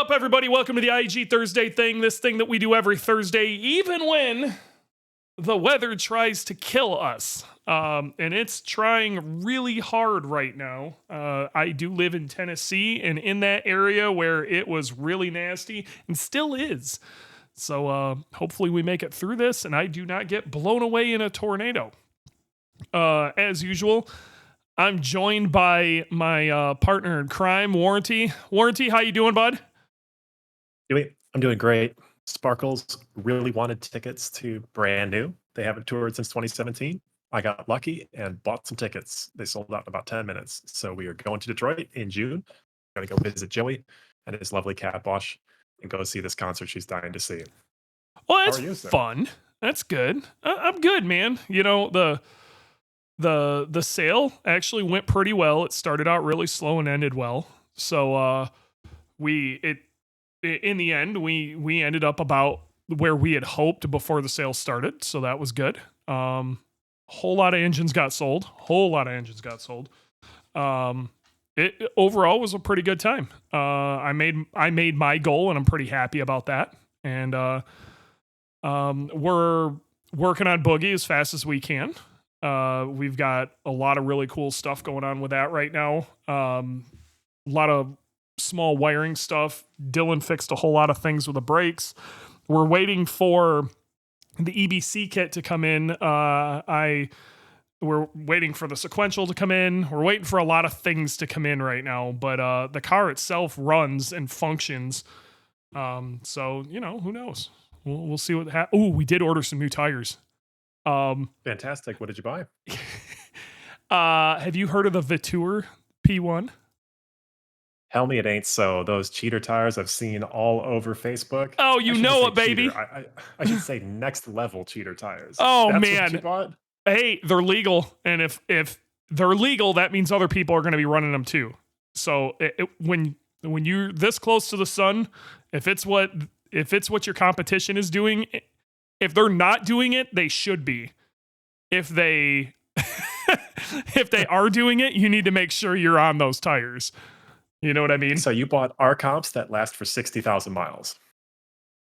up, everybody? Welcome to the IAG Thursday thing, this thing that we do every Thursday, even when the weather tries to kill us. And it's trying really hard right now. I do live in Tennessee, and in that area where it was really nasty, and still is. So hopefully we make it through this, and I do not get blown away in a tornado. As usual, I'm joined by my partner in crime, Warranty. Warranty, how you doing, bud? I'm doing great. Sparkles really wanted tickets to Brand New. They haven't toured since 2017. I got lucky and bought some tickets. They sold out in about 10 minutes. So we are going to Detroit in June. Going to go visit Joey and his lovely cat Bosch and go see this concert she's dying to see. Well, How that's are you, sir? fun. That's good. I'm good, man. You know, the sale actually went pretty well. It started out really slow and ended well. So in the end we ended up about where we had hoped before the sale started. So that was good. Whole lot of engines got sold. It overall was a pretty good time. I made my goal, and I'm pretty happy about that. And we're working on Boogie as fast as we can. We've got a lot of really cool stuff going on with that right now. A lot of small wiring stuff. Dylan fixed a whole lot of things with the brakes. We're waiting for the EBC kit to come in. We're waiting for the sequential to come in. We're waiting for a lot of things to come in right now, but the car itself runs and functions. So, you know, who knows? We'll see what happens. Oh, we did order some new tires. Fantastic. What did you buy? Have you heard of the Vetour P1? Tell me it ain't so. Those cheater tires I've seen all over Facebook. Oh, I you shouldn't know say it, baby. cheater. I should say next level cheater tires. Oh, That's man. what you bought? Hey, they're legal, and if they're legal, that means other people are going to be running them too. So when you're this close to the sun, if it's what your competition is doing, if they're not doing it, they should be. If they if they are doing it, you need to make sure you're on those tires. You know what I mean? So you bought R comps that last for 60,000 miles.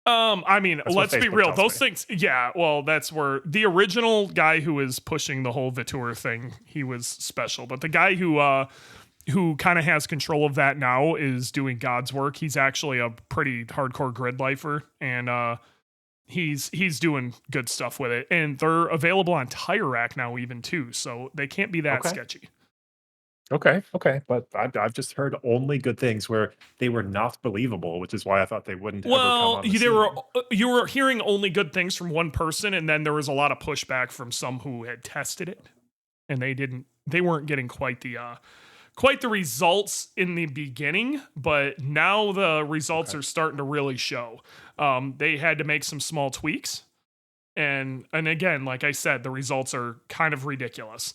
I mean, That's what let's be Facebook real. tells Those me. things, yeah, well, that's where the original guy who was pushing the whole Vetour thing, he was special. But the guy who kind of has control of that now is doing God's work. He's actually a pretty hardcore grid lifer, and he's doing good stuff with it. And they're available on Tire Rack now even too, so they can't be that Okay. sketchy. Okay, but I've just heard only good things where they were not believable, which is why I thought they wouldn't ever come Well, on the scene. you were hearing only good things from one person, and then there was a lot of pushback from some who had tested it, and they weren't getting quite the results in the beginning, but now the results Okay. are starting to really show. They had to make some small tweaks, and again, like I said, the results are kind of ridiculous.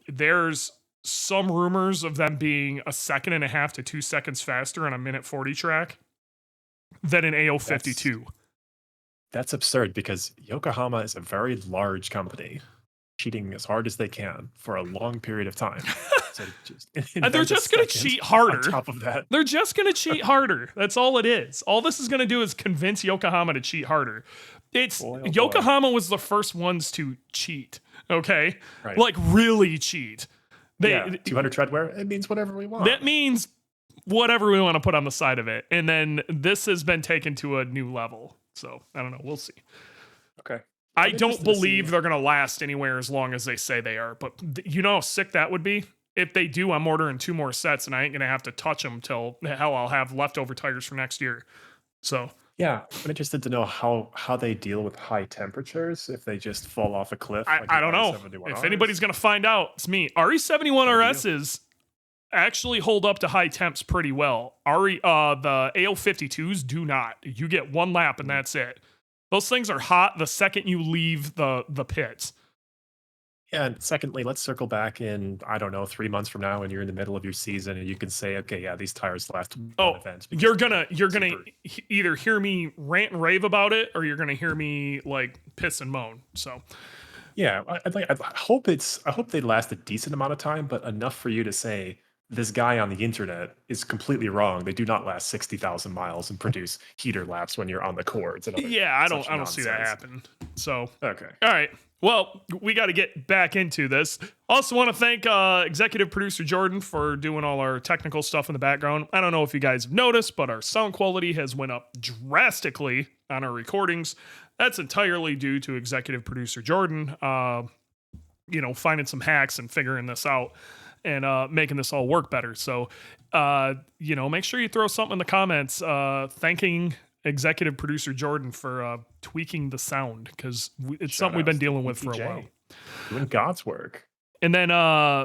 There's some rumors of them being 1.5 to 2 seconds faster on a minute 40 track than an AO52. That's absurd because Yokohama is a very large company, cheating as hard as they can for a long period of time. So just And they're invent a just going to second cheat on harder. top of that. They're just going to cheat harder. That's all it is. All this is going to do is convince Yokohama to cheat harder. It's Boy, oh boy. Yokohama was the first ones to cheat. Okay, Right. like really cheat. Yeah, 200 treadwear, it means whatever we want. That means whatever we want to put on the side of it. And then this has been taken to a new level. So I don't know. We'll see. Okay. I I'm don't interested to see- believe they're going to last anywhere as long as they say they are. But you know how sick that would be? If they do, I'm ordering 2 more sets, and I ain't going to have to touch them till hell I'll have leftover tires for next year. So Yeah, I'm interested to know how they deal with high temperatures if they just fall off a cliff. Like I the don't know. RE71Rs. If anybody's going to find out, it's me. RE71RSs actually hold up to high temps pretty well. The AO52s do not. You get 1 lap and that's it. Those things are hot the second you leave the pits. Yeah, and secondly, let's circle back in, I don't know, 3 months from now when you're in the middle of your season and you can say, okay, yeah, these tires last one Oh, event. because you're they're gonna super- either hear me rant and rave about it, or you're gonna hear me like piss and moan. So Yeah, I hope they last a decent amount of time, but enough for you to say this guy on the internet is completely wrong. They do not last 60,000 miles and produce heater laps when you're on the cords and other Yeah, I such don't see that nonsense. happen. So, Okay. all right. Well, we got to get back into this. Also, want to thank executive producer Jordan for doing all our technical stuff in the background. I don't know if you guys have noticed, but our sound quality has went up drastically on our recordings. That's entirely due to executive producer Jordan. Finding some hacks and figuring this out and making this all work better. So, make sure you throw something in the comments thanking executive producer Jordan for tweaking the sound, because it's something we've been dealing with for a while. Doing God's work. And then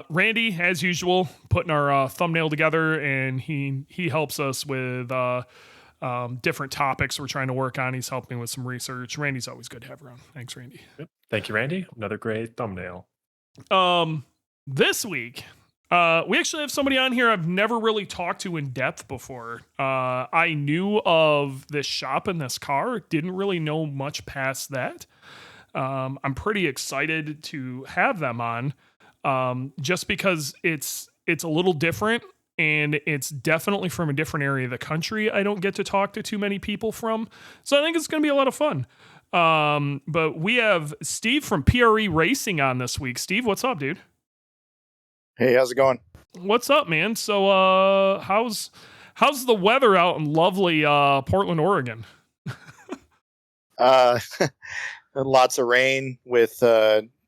Randy, as usual, putting our thumbnail together, and he helps us with different topics we're trying to work on. He's helping with some research. Randy's always good to have around. Thanks, Randy. Yep. Thank you, Randy. Another great thumbnail. This week, we actually have somebody on here I've never really talked to in depth before. I knew of this shop and this car, didn't really know much past that. I'm pretty excited to have them on, just because it's a little different, and it's definitely from a different area of the country I don't get to talk to too many people from. So I think it's going to be a lot of fun. But we have Steve from PRE Racing on this week. Steve, what's up, dude? Hey, how's it going? What's up, man? So, how's the weather out in lovely Portland, Oregon? Lots of rain with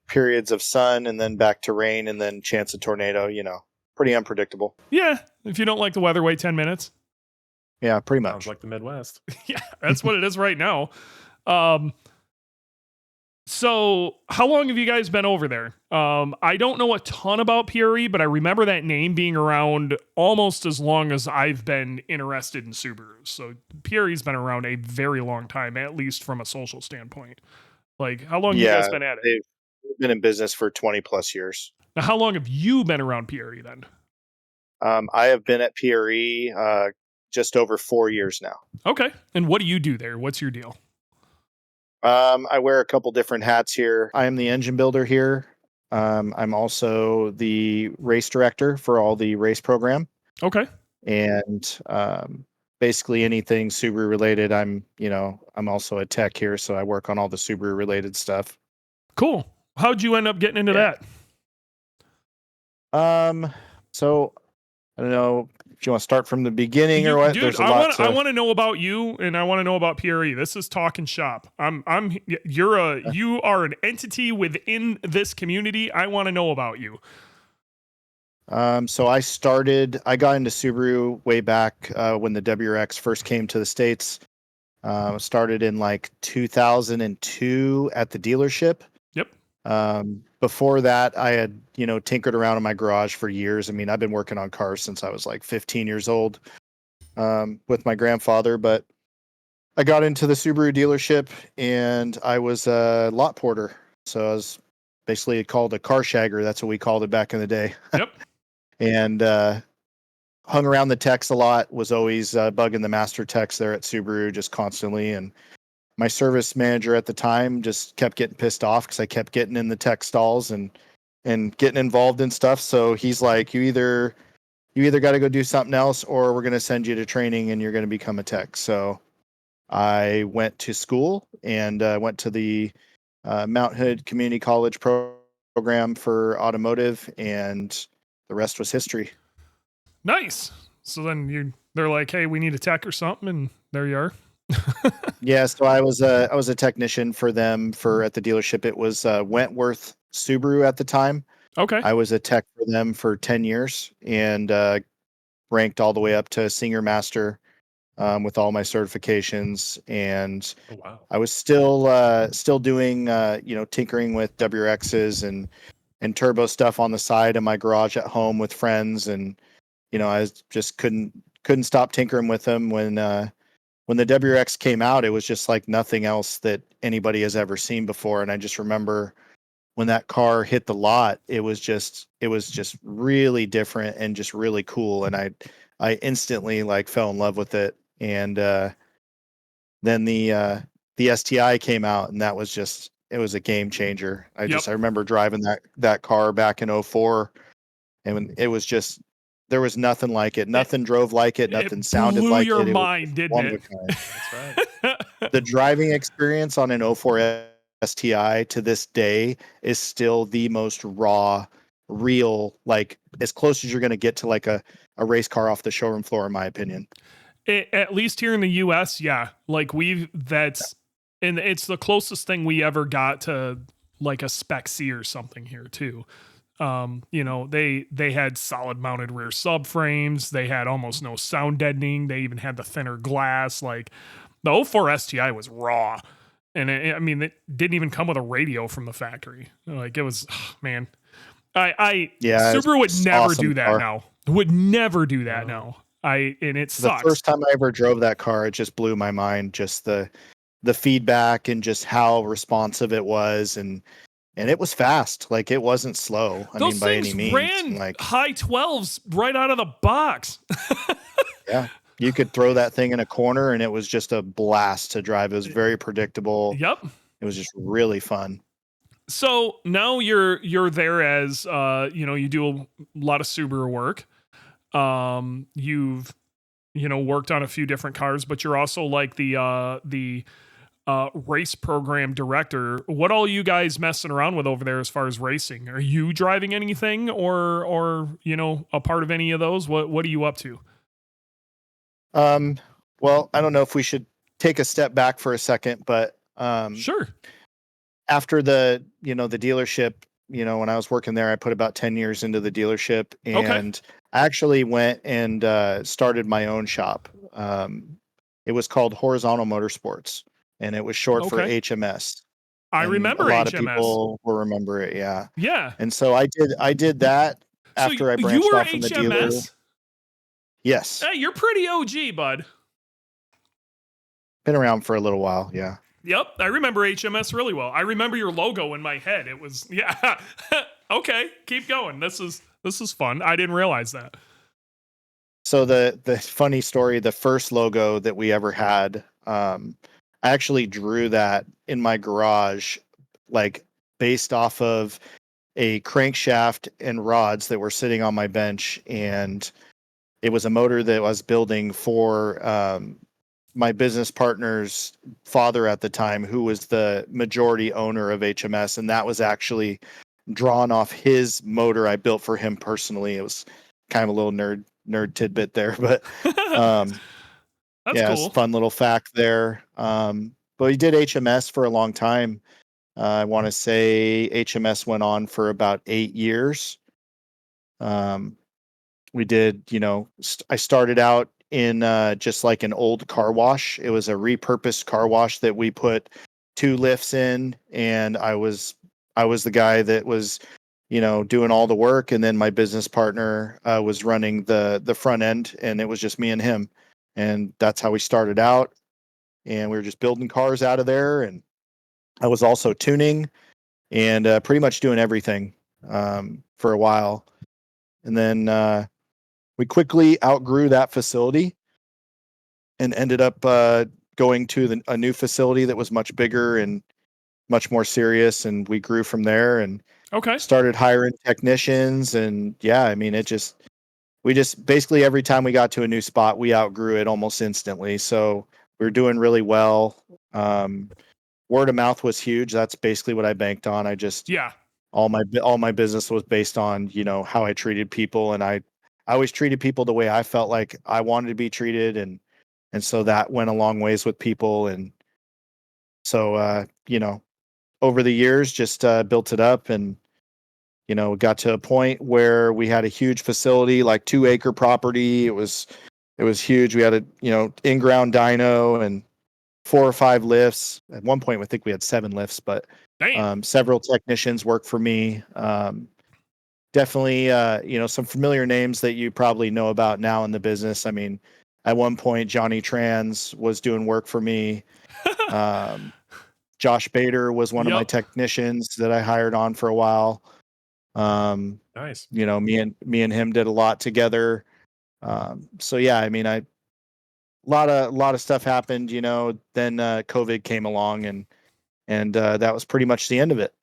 periods of sun, and then back to rain, and then chance of tornado. Pretty unpredictable. Yeah, if you don't like the weather, wait 10 minutes. Yeah, pretty much. Sounds like the Midwest. Yeah, that's what it is right now. So how long have you guys been over there? I don't know a ton about PRE, but I remember that name being around almost as long as I've been interested in Subarus. So PRE's been around a very long time, at least from a social standpoint. Like, how long have you guys been at it? They've been in business for 20 plus years. Now, how long have you been around PRE then? I have been at PRE just over 4 years now. Okay. And what do you do there? What's your deal? I wear a couple different hats here. I am the engine builder here. I'm also the race director for all the race program. Okay. And basically anything Subaru related. I'm also a tech here, so I work on all the Subaru related stuff. Cool. How'd you end up getting into that? So I don't know if you want to start from the beginning or what. Dude, I want to know about you, and I want to know about PRE. This is talking shop. You are an entity within this community. I want to know about you. So I got into Subaru way back when the WRX first came to the States. Started in like 2002 at the dealership. Yep. Before that, I had, tinkered around in my garage for years. I mean, I've been working on cars since I was like 15 years old with my grandfather, but I got into the Subaru dealership and I was a lot porter. So I was basically called a car shagger. That's what we called it back in the day. Yep. And hung around the techs a lot, was always bugging the master techs there at Subaru just constantly. And my service manager at the time just kept getting pissed off because I kept getting in the tech stalls and getting involved in stuff. So he's like, you either got to go do something else, or we're going to send you to training and you're going to become a tech. So I went to school and went to the Mount Hood Community College program for automotive, and the rest was history. Nice. So then they're like, hey, we need a tech or something, and there you are. Yeah, so I was a technician for them at the dealership. It was Wentworth Subaru at the time. Okay. I was a tech for them for 10 years and ranked all the way up to senior master with all my certifications. And Oh, wow. I was still doing tinkering with WRXs and turbo stuff on the side in my garage at home with friends, and I just couldn't stop tinkering with them. When the WRX came out, it was just like nothing else that anybody has ever seen before. And I just remember when that car hit the lot, it was just really different and just really cool. And I instantly like fell in love with it. And then the STI came out, and that was it was a game changer. I remember driving that car back in 2004, and it was just there was nothing like it. Nothing drove like it. Nothing sounded blew like your it. It was mind, just didn't one of it? a kind. That's right. The driving experience on an 04 STI to this day is still the most raw, real, like as close as you're going to get to like a race car off the showroom floor, in my opinion. At least here in the US, yeah. Like and it's the closest thing we ever got to like a Spec C or something here too. You know, they had solid mounted rear subframes. They had almost no sound deadening. They even had the thinner glass. Like the 04 STI was raw. And I mean, it didn't even come with a radio from the factory. Like it was, man. Yeah, Subaru would it's never awesome do that car. now. Would never do that No. now. And it The sucks. first time I ever drove that car, it just blew my mind. Just the feedback and just how responsive it was, and it was fast. Like it wasn't slow. I Those mean, by any things means. ran Like, high 12s right out of the box. yeah, you could throw that thing in a corner, and it was just a blast to drive. It was very predictable. Yep. It was just really fun. So now you're there as you know, you do a lot of Subaru work. You've worked on a few different cars, but you're also like the race program director. What all you guys messing around with over there as far as racing? Are you driving anything or a part of any of those? What are you up to? Well, I don't know if we should take a step back for a second, but Sure. after the dealership, when I was working there, I put about 10 years into the dealership, and I actually went and started my own shop. It was called Horizontal Motorsports, and it was short for HMS. I And remember a lot HMS. of people will remember it. Yeah. Yeah. And so I did that after I you branched were off from the dealer. HMS? Yes. Hey, you're pretty OG, bud. Been around for a little while. Yeah. Yep, I remember HMS really well. I remember your logo in my head. It was yeah. Okay, keep going. This is fun. I didn't realize that. So the funny story, the first logo that we ever had, I actually drew that in my garage, like based off of a crankshaft and rods that were sitting on my bench, and it was a motor that I was building for my business partner's father at the time, who was the majority owner of HMS, and that was actually drawn off his motor I built for him personally. It was kind of a little nerd tidbit there, but That's yeah, cool. it's a fun little fact there. But we did HMS for a long time. I want to say HMS went on for about 8 years. We did, I started out in just like an old car wash. It was a repurposed car wash that we put 2 lifts in, and I was the guy that was, doing all the work, and then my business partner was running the front end, and it was just me and him, and that's how we started out. And we were just building cars out of there, and I was also tuning and pretty much doing everything for a while, and then we quickly outgrew that facility and ended up going to a new facility that was much bigger and much more serious, and we grew from there and started hiring technicians. And yeah, I mean, we just basically every time we got to a new spot, we outgrew it almost instantly. So we were doing really well. Word of mouth was huge. That's basically what I banked on. All my business was based on, how I treated people, and I always treated people the way I felt like I wanted to be treated, and so that went a long ways with people. And so over the years, just built it up, and got to a point where we had a huge facility, like 2-acre property. It was huge. We had a in-ground dyno and 4 or 5 lifts. At one point, I think we had 7 lifts, but several technicians worked for me. Definitely, some familiar names that you probably know about now in the business. I mean, at one point, Johnny Trans was doing work for me. Josh Bader was one of my technicians that I hired on for a while. Nice. Me and him did a lot together. So yeah, I mean, a lot of stuff happened. Then COVID came along, and that was pretty much the end of it.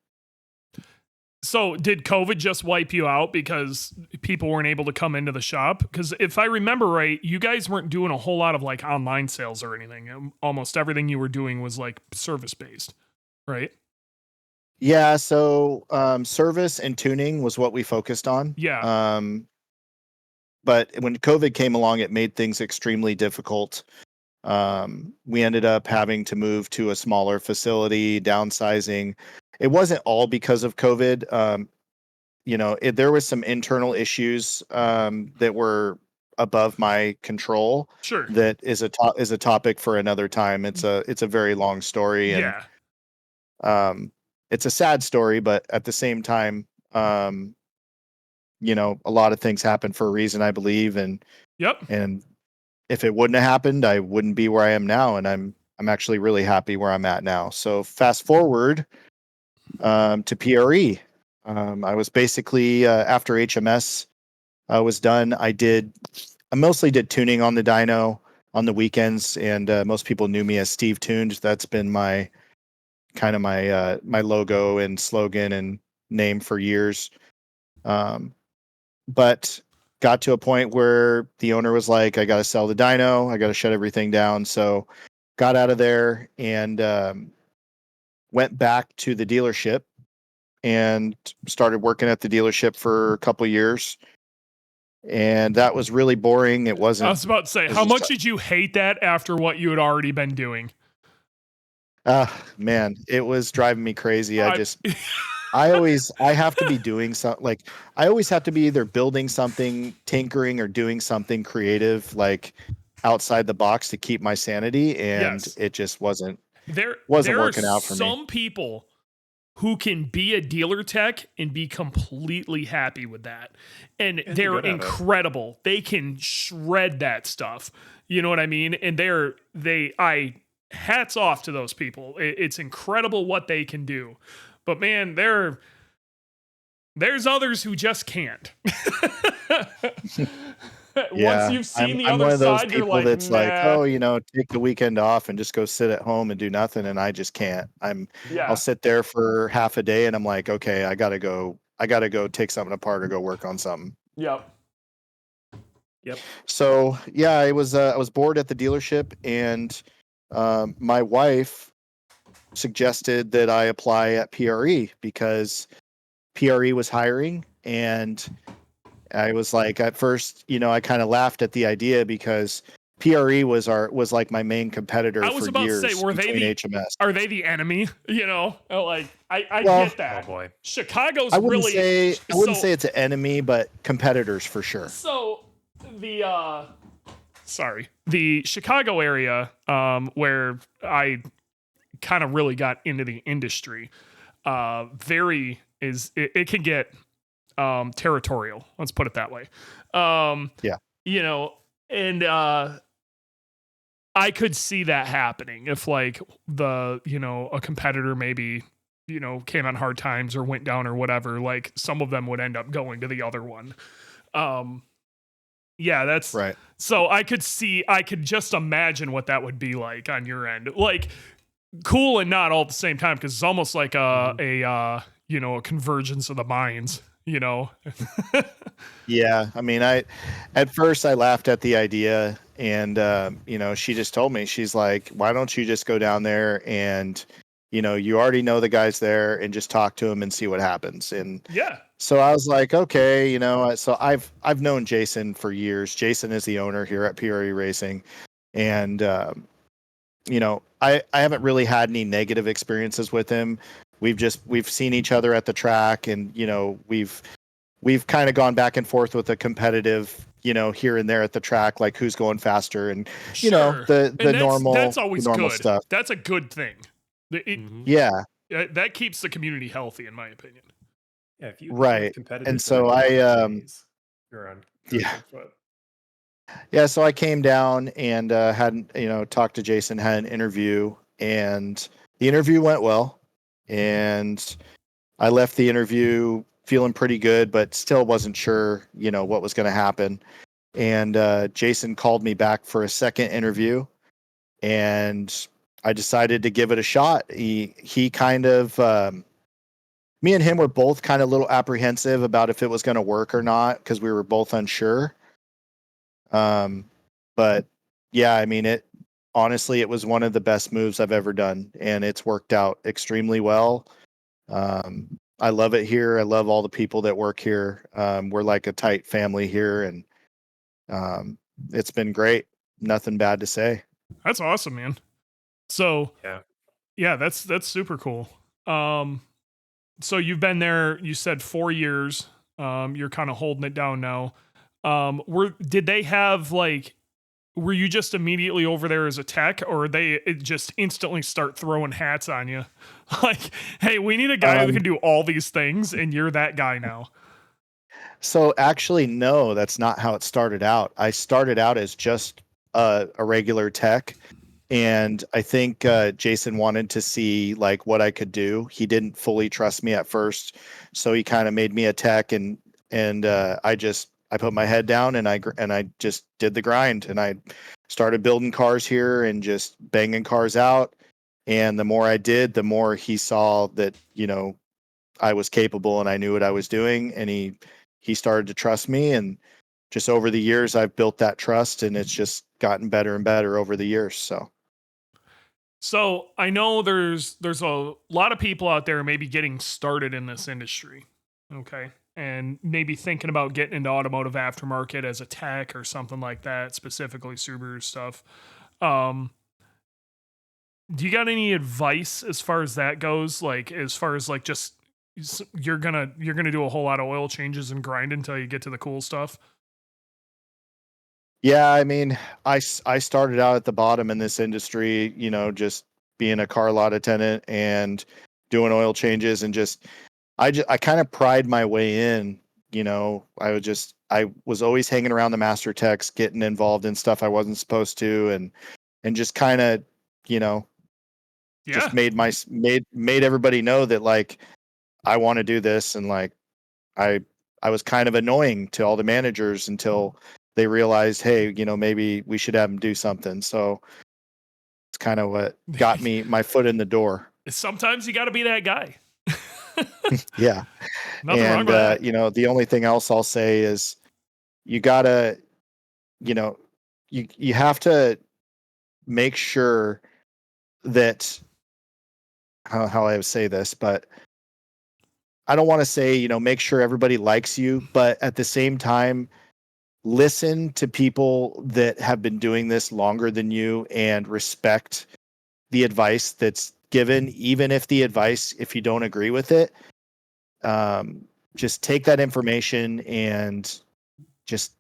So did COVID just wipe you out because people weren't able to come into the shop? Because if I remember right, you guys weren't doing a whole lot of like online sales or anything. Almost everything you were doing was like service based, right? Yeah, so service and tuning was what we focused on. Yeah. But when COVID came along, it made things extremely difficult. We ended up having to move to a smaller facility, downsizing. It wasn't all because of COVID. There was some internal issues that were above my control. Sure. That is a topic for another time. It's a very long story, and it's a sad story, but at the same time, a lot of things happen for a reason, I believe, and Yep. and if it wouldn't have happened, I wouldn't be where I am now, and I'm actually really happy where I'm at now. So fast forward to PRE. I was basically after HMS was done. I mostly did tuning on the dyno on the weekends, and most people knew me as Steve Tuned. That's been my kind of my logo and slogan and name for years. But got to a point where the owner was like, I got to sell the dyno. I got to shut everything down. So got out of there and went back to the dealership and started working at the dealership for a couple years. And that was really boring. It wasn't. I was about to say, how much did you hate that after what you had already been doing? Man, it was driving me crazy. I have to be doing something. Like I always have to be either building something, tinkering, or doing something creative, like outside the box to keep my sanity. And it just wasn't working out for me. Some people who can be a dealer tech and be completely happy with that. And they're incredible. They can shred that stuff. You know what I mean? And hats off to those people. It's incredible what they can do. But man, there's others who just can't. Once you've seen the other side, you're like, that's like, take the weekend off and just go sit at home and do nothing. And I just can't. I'll sit there for half a day and I'm like, okay, I gotta go take something apart or go work on something. Yep. So yeah, I was bored at the dealership, and my wife suggested that I apply at PRE because PRE was hiring, and I was like, at first, I kind of laughed at the idea because PRE was like my main competitor for years. I was about to say, HMS. Are they the enemy? Like I get that. Oh boy, Chicago's I wouldn't say it's an enemy, but competitors for sure. So the Chicago area, where I kind of really got into the industry, it can get territorial. Let's put it that way. And I could see that happening if like a competitor maybe, came on hard times or went down or whatever, like some of them would end up going to the other one. That's right. So I could just imagine what that would be like on your end. Like cool and not all at the same time, because it's almost like a convergence of the minds. Yeah, I mean, at first I laughed at the idea, and she just told me, she's like, why don't you just go down there and you already know the guys there and just talk to them and see what happens. And so I was like, okay, so I've known Jason for years. Jason is the owner here at PRE Racing, and I haven't really had any negative experiences with him. We've seen each other at the track, and we've kind of gone back and forth with a competitive, here and there at the track, like who's going faster, and the normal, that's always normal good stuff. That's a good thing. That keeps the community healthy, in my opinion. Yeah, if you right. And so you're on. Yeah, so I came down and had talked to Jason, had an interview, and the interview went well. And I left the interview feeling pretty good, but still wasn't sure, what was going to happen. And Jason called me back for a second interview, and I decided to give it a shot. He kind of me and him were both kind of a little apprehensive about if it was going to work or not because we were both unsure. But yeah, I mean, it honestly, it was one of the best moves I've ever done, and it's worked out extremely well. I love it here. I love all the people that work here. We're like a tight family here, and it's been great. Nothing bad to say. That's awesome, man. So Yeah. yeah, that's super cool. So you've been there, you said 4 years. You're kind of holding it down now. Did they have like, were you just immediately over there as a tech, or they just instantly start throwing hats on you? Like, hey, we need a guy who can do all these things, and you're that guy now. So actually, no, that's not how it started out. I started out as just a regular tech, and I think Jason wanted to see like what I could do. He didn't fully trust me at first, so he kind of made me a tech, and I put my head down and I just did the grind, and I started building cars here and just banging cars out. And the more I did, the more he saw that, I was capable and I knew what I was doing, and he started to trust me. And just over the years, I've built that trust, and it's just gotten better and better over the years. So I know there's a lot of people out there maybe getting started in this industry, okay, and maybe thinking about getting into automotive aftermarket as a tech or something like that, specifically Subaru stuff. Do you got any advice as far as that goes? Like as far as like just you're gonna do a whole lot of oil changes and grind until you get to the cool stuff. Yeah, I mean, I started out at the bottom in this industry, just being a car lot attendant and doing oil changes, and I kind of pried my way in. I was always hanging around the master techs, getting involved in stuff I wasn't supposed to, and just kind of, just made everybody know that like I want to do this, and like I I was kind of annoying to all the managers until they realized, hey, maybe we should have them do something. So it's kind of what got me my foot in the door. Sometimes you got to be that guy. Yeah. Nothing wrong with that. The only thing else I'll say is you gotta, you have to make sure that how I would say this, but I don't want to say, make sure everybody likes you, but at the same time, listen to people that have been doing this longer than you and respect the advice that's given, even if if you don't agree with it. Just take that information and just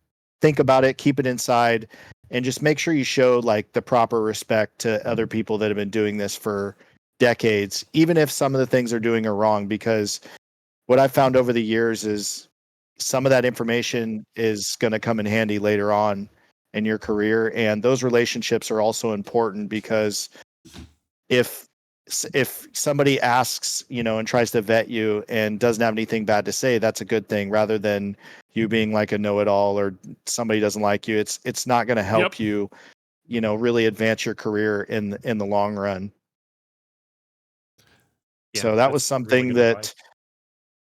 think about it, keep it inside, and just make sure you show like the proper respect to other people that have been doing this for decades, even if some of the things they're doing are wrong. Because what I've found over the years is some of that information is going to come in handy later on in your career. And those relationships are also important, because if somebody asks, and tries to vet you and doesn't have anything bad to say, that's a good thing, rather than you being like a know-it-all or somebody doesn't like you. It's not going to help you, really advance your career in the long run. Yeah, So that was that's really something good that advice.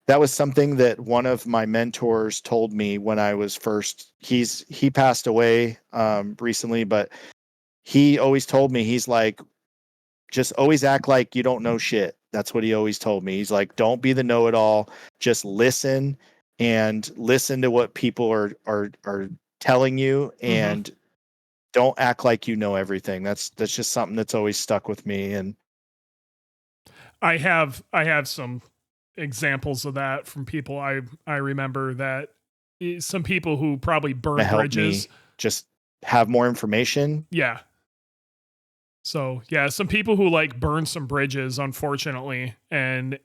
that was something that one of my mentors told me when I was first. He passed away recently, but he always told me, he's like, just always act like you don't know shit. That's what he always told me. He's like, don't be the know-it-all. Just listen, and listen to what people are telling you, and don't act like you know everything. That's just something that's always stuck with me. And I have some examples of that from people I remember, that some people who probably burn help bridges. me just have more information. Yeah. So yeah, some people who like burn some bridges, unfortunately, and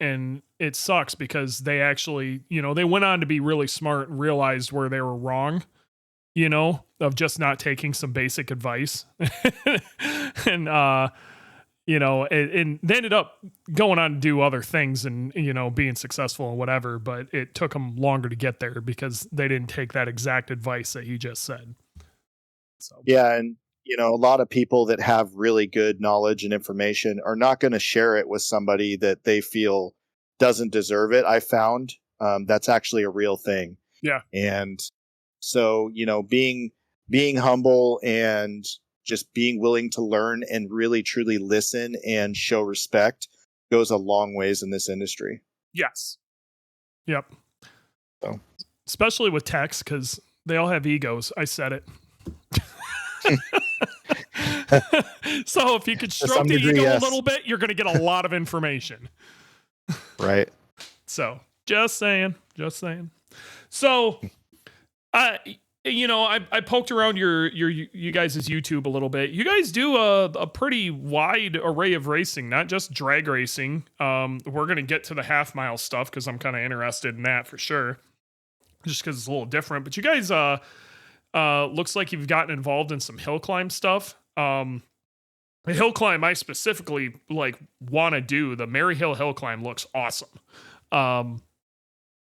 it sucks because they actually, they went on to be really smart and realized where they were wrong, of just not taking some basic advice. And and they ended up going on to do other things and, being successful and whatever, but it took them longer to get there because they didn't take that exact advice that he just said. So Yeah, and a lot of people that have really good knowledge and information are not going to share it with somebody that they feel doesn't deserve it. I found that's actually a real thing. Yeah. And so, being humble and just being willing to learn and really truly listen and show respect goes a long ways in this industry. Yes. Yep. So. Especially with techs, because they all have egos. I said it. So if you could stroke the ego a little bit, you're going to get a lot of information. Right. So just saying. So, I poked around you guys' YouTube a little bit. You guys do a pretty wide array of racing, not just drag racing. We're going to get to the half mile stuff because I'm kind of interested in that for sure, just because it's a little different. But you guys, looks like you've gotten involved in some hill climb stuff. The hill climb I specifically want to do. The Maryhill hill climb looks awesome.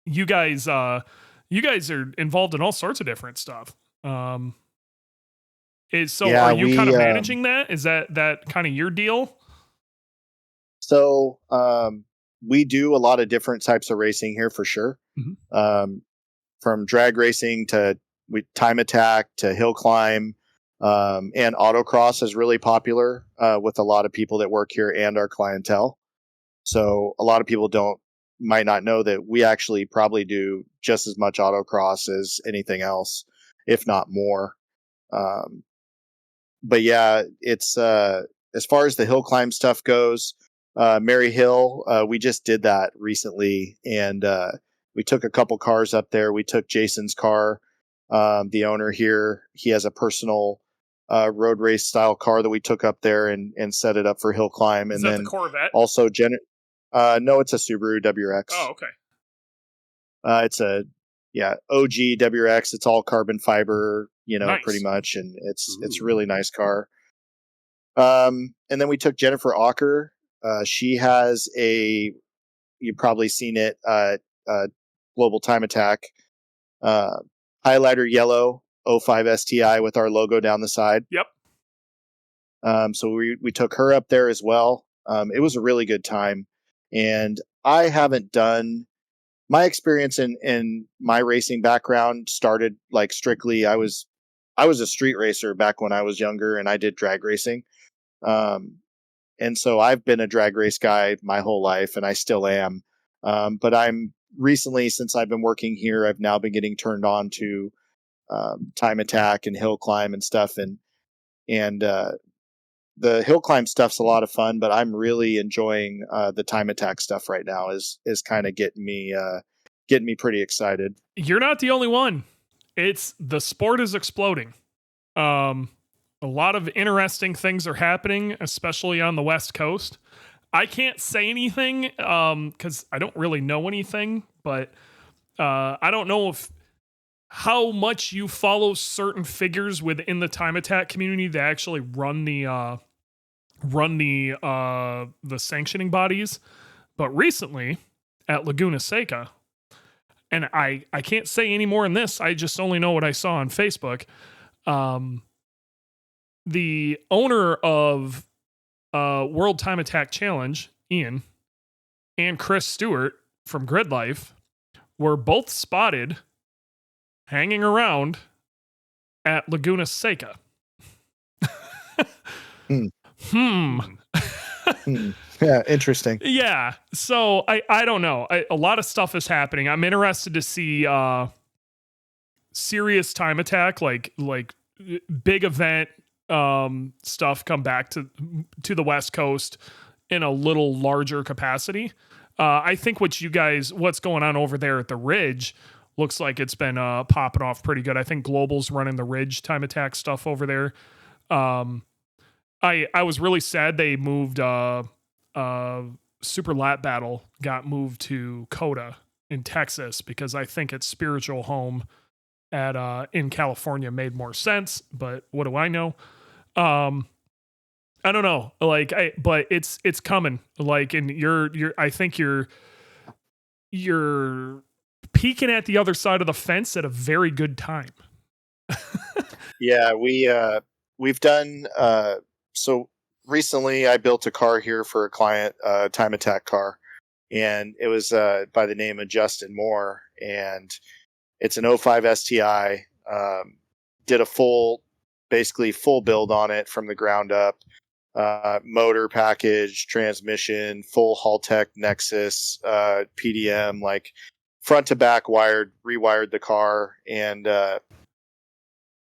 You guys are involved in all sorts of different stuff. Are you kind of managing that? Is that kind of your deal? So we do a lot of different types of racing here for sure. Mm-hmm. From drag racing to time attack to hill climb, and autocross is really popular with a lot of people that work here and our clientele. So a lot of people might not know that we actually probably do just as much autocross as anything else, if not more. But yeah, it's as far as the hill climb stuff goes, Maryhill, we just did that recently, and we took a couple cars up there. We took Jason's car, the owner here. He has a personal road race style car that we took up there and set it up for hill climb. Is and that then the Corvette? Also, no, it's a Subaru WRX. Oh, okay. It's a OG WRX. It's all carbon fiber, Nice. pretty much, and it's a really nice car. And then we took Jennifer Ocker. She has you've probably seen it, Global Time Attack, highlighter yellow 05 STI with our logo down the side. Yep. So we took her up there as well. It was a really good time, and I haven't done my experience in my racing background started strictly. I was a street racer back when I was younger, and I did drag racing. And so I've been a drag race guy my whole life, and I still am. But I'm recently, since I've been working here, I've now been getting turned on to time attack and hill climb and stuff. And the hill climb stuff's a lot of fun, but I'm really enjoying the time attack stuff right now. Is kind of getting me pretty excited. You're not the only one. The sport is exploding. A lot of interesting things are happening, especially on the West Coast. I can't say anything because I don't really know anything, but I don't know how much you follow certain figures within the time attack community that actually run the sanctioning bodies. But recently at Laguna Seca, and I can't say any more in this, I just only know what I saw on Facebook. The owner of World Time Attack Challenge, Ian, and Chris Stewart from Grid Life were both spotted hanging around at Laguna Seca. Yeah, interesting. Yeah, so I don't know. A lot of stuff is happening. I'm interested to see serious time attack, like big event stuff come back to the West Coast in a little larger capacity. I think what's going on over there at the Ridge looks like it's been popping off pretty good. I think Global's running the Ridge time attack stuff over there. I was really sad they moved Super Lap Battle got moved to Coda in Texas, because I think its spiritual home in California made more sense, but what do I know? I don't know. But it's coming. And I think you're peeking at the other side of the fence at a very good time. Yeah, we've done so recently. I built a car here for a client, time attack car, and it was by the name of Justin Moore, and it's an '05 STI. Did a basically full build on it from the ground up. Motor package, transmission, full Haltech Nexus, PDM, like front to back rewired the car, and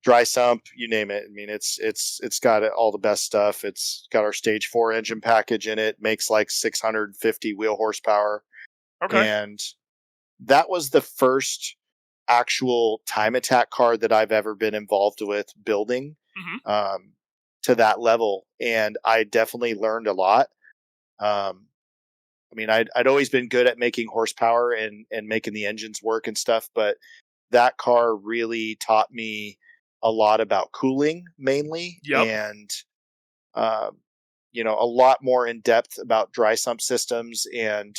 dry sump, you name it. I mean, it's got all the best stuff. It's got our stage 4 engine package in it, makes like 650 wheel horsepower. Okay. And that was the first actual time attack car that I've ever been involved with building to that level. And I definitely learned a lot. I mean, I'd always been good at making horsepower and making the engines work and stuff, but that car really taught me a lot about cooling mainly. Yep. And, you know, a lot more in depth about dry sump systems. And,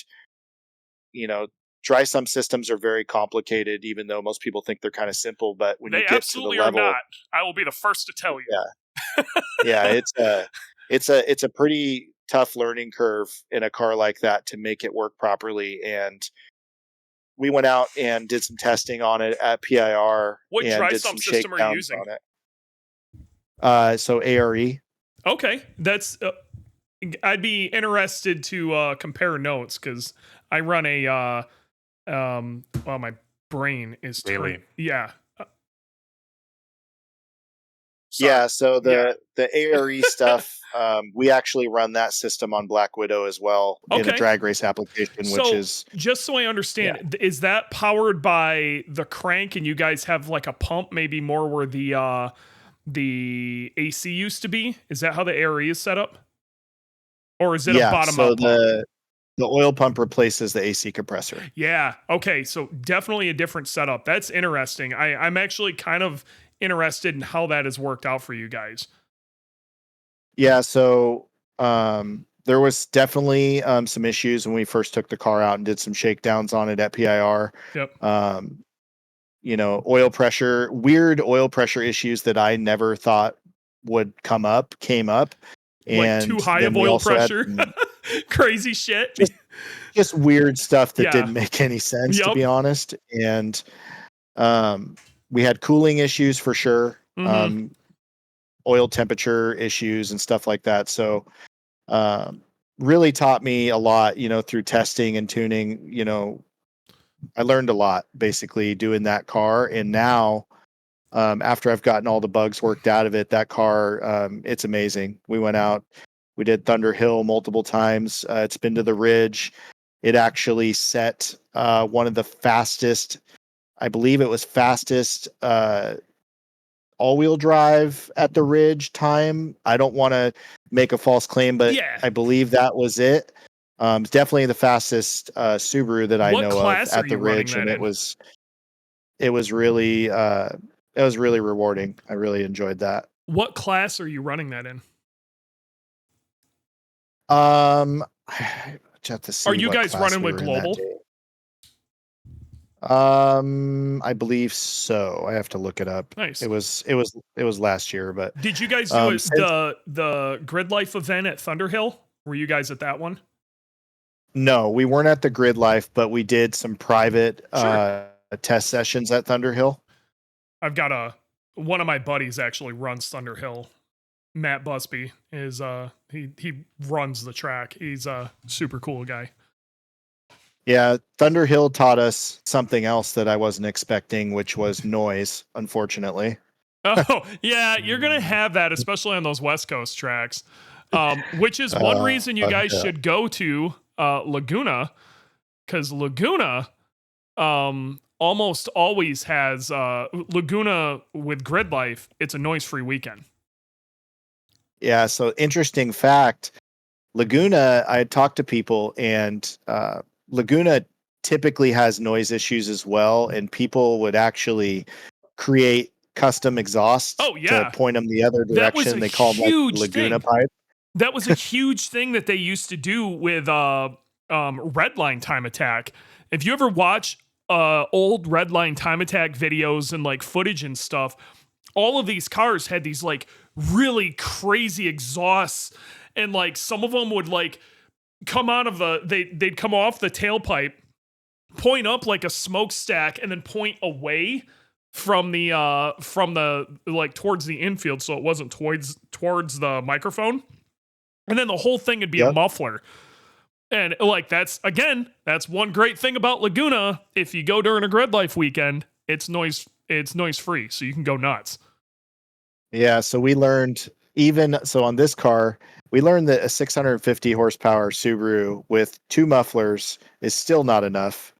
you know, dry sump systems are very complicated, even though most people think they're kind of simple. But when they you get absolutely to the level, are not. I will be the first to tell you. Yeah, it's a pretty tough learning curve in a car like that to make it work properly. And we went out and did some testing on it at PIR. What and dry did sump some system are you shakedowns using? on it. So ARE. Okay, that's. I'd be interested to compare notes because I run a. Well, my brain is Really? Yeah. So the ARE stuff, we actually run that system on Black Widow as well in a Okay. drag race application, which is just so I understand, is that powered by the crank and you guys have like a pump, maybe more where the AC used to be? Is that how the ARE is set up? Or is it a bottom up pump? The oil pump replaces the AC compressor. Yeah. Okay. So definitely a different setup. That's interesting. I'm actually kind of interested in how that has worked out for you guys. Yeah. So there was definitely some issues when we first took the car out and did some shakedowns on it at PIR. Yep. You know, weird oil pressure issues that I never thought would came up. Like And too high then of we oil also had pressure. Crazy shit. just weird stuff that didn't make any sense, Yep. to be honest. And we had cooling issues for sure. Oil temperature issues and stuff like that. So really taught me a lot, you know, through testing and tuning. You know, I learned a lot basically doing that car. And now after I've gotten all the bugs worked out of it, that car, it's amazing. We went out, we did Thunder Hill multiple times. It's been to the Ridge. It actually set one of the fastest, I believe it was fastest all-wheel drive at the Ridge time. I don't want to make a false claim, but I believe that was it. It's definitely the fastest Subaru that I know of at the Ridge, and it was really rewarding. I really enjoyed that. What class are you running that in? I have to see. Are you guys running with Global? I believe so. I have to look it up. Nice. It was last year, but did you guys do the Grid Life event at Thunderhill? Were you guys at that one? No, we weren't at the Grid Life, but we did some private test sessions at Thunderhill. I've got one of my buddies actually runs Thunderhill. Matt Busby is he runs the track. He's a super cool guy. Yeah, Thunderhill taught us something else that I wasn't expecting, which was noise, unfortunately. Oh, yeah, you're going to have that, especially on those West Coast tracks, which is one reason you guys should go to Laguna, because Laguna almost always has Laguna with Grid Life. It's a noise-free weekend. Yeah, so interesting fact, Laguna, I had talked to people, and Laguna typically has noise issues as well, and people would actually create custom exhaust to point them the other direction. They call them like Laguna pipe. That was a huge thing that they used to do with Redline Time Attack. If you ever watch old Redline Time Attack videos and like footage and stuff, all of these cars had these like really crazy exhausts, and like some of them would like come out of they'd come off the tailpipe, point up like a smokestack, and then point away from the like towards the infield, so it wasn't towards the microphone. And then the whole thing would be a muffler. And like that's one great thing about Laguna. If you go during a Grid Life weekend, it's noise free, so you can go nuts. Yeah, so we learned on this car, we learned that a 650 horsepower Subaru with 2 mufflers is still not enough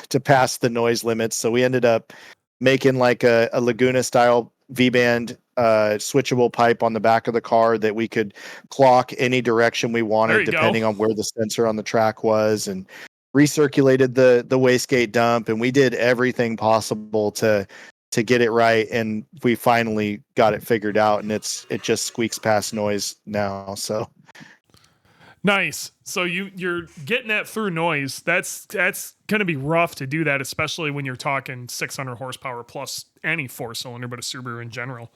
to pass the noise limits. So we ended up making like a Laguna style V-band switchable pipe on the back of the car that we could clock any direction we wanted depending on where the sensor on the track was, and recirculated the wastegate dump, and we did everything possible to get it right, and we finally got it figured out, and it just squeaks past noise now. So nice. So you're getting that through noise. That's going to be rough to do that, especially when you're talking 600 horsepower plus any 4-cylinder, but a Subaru in general.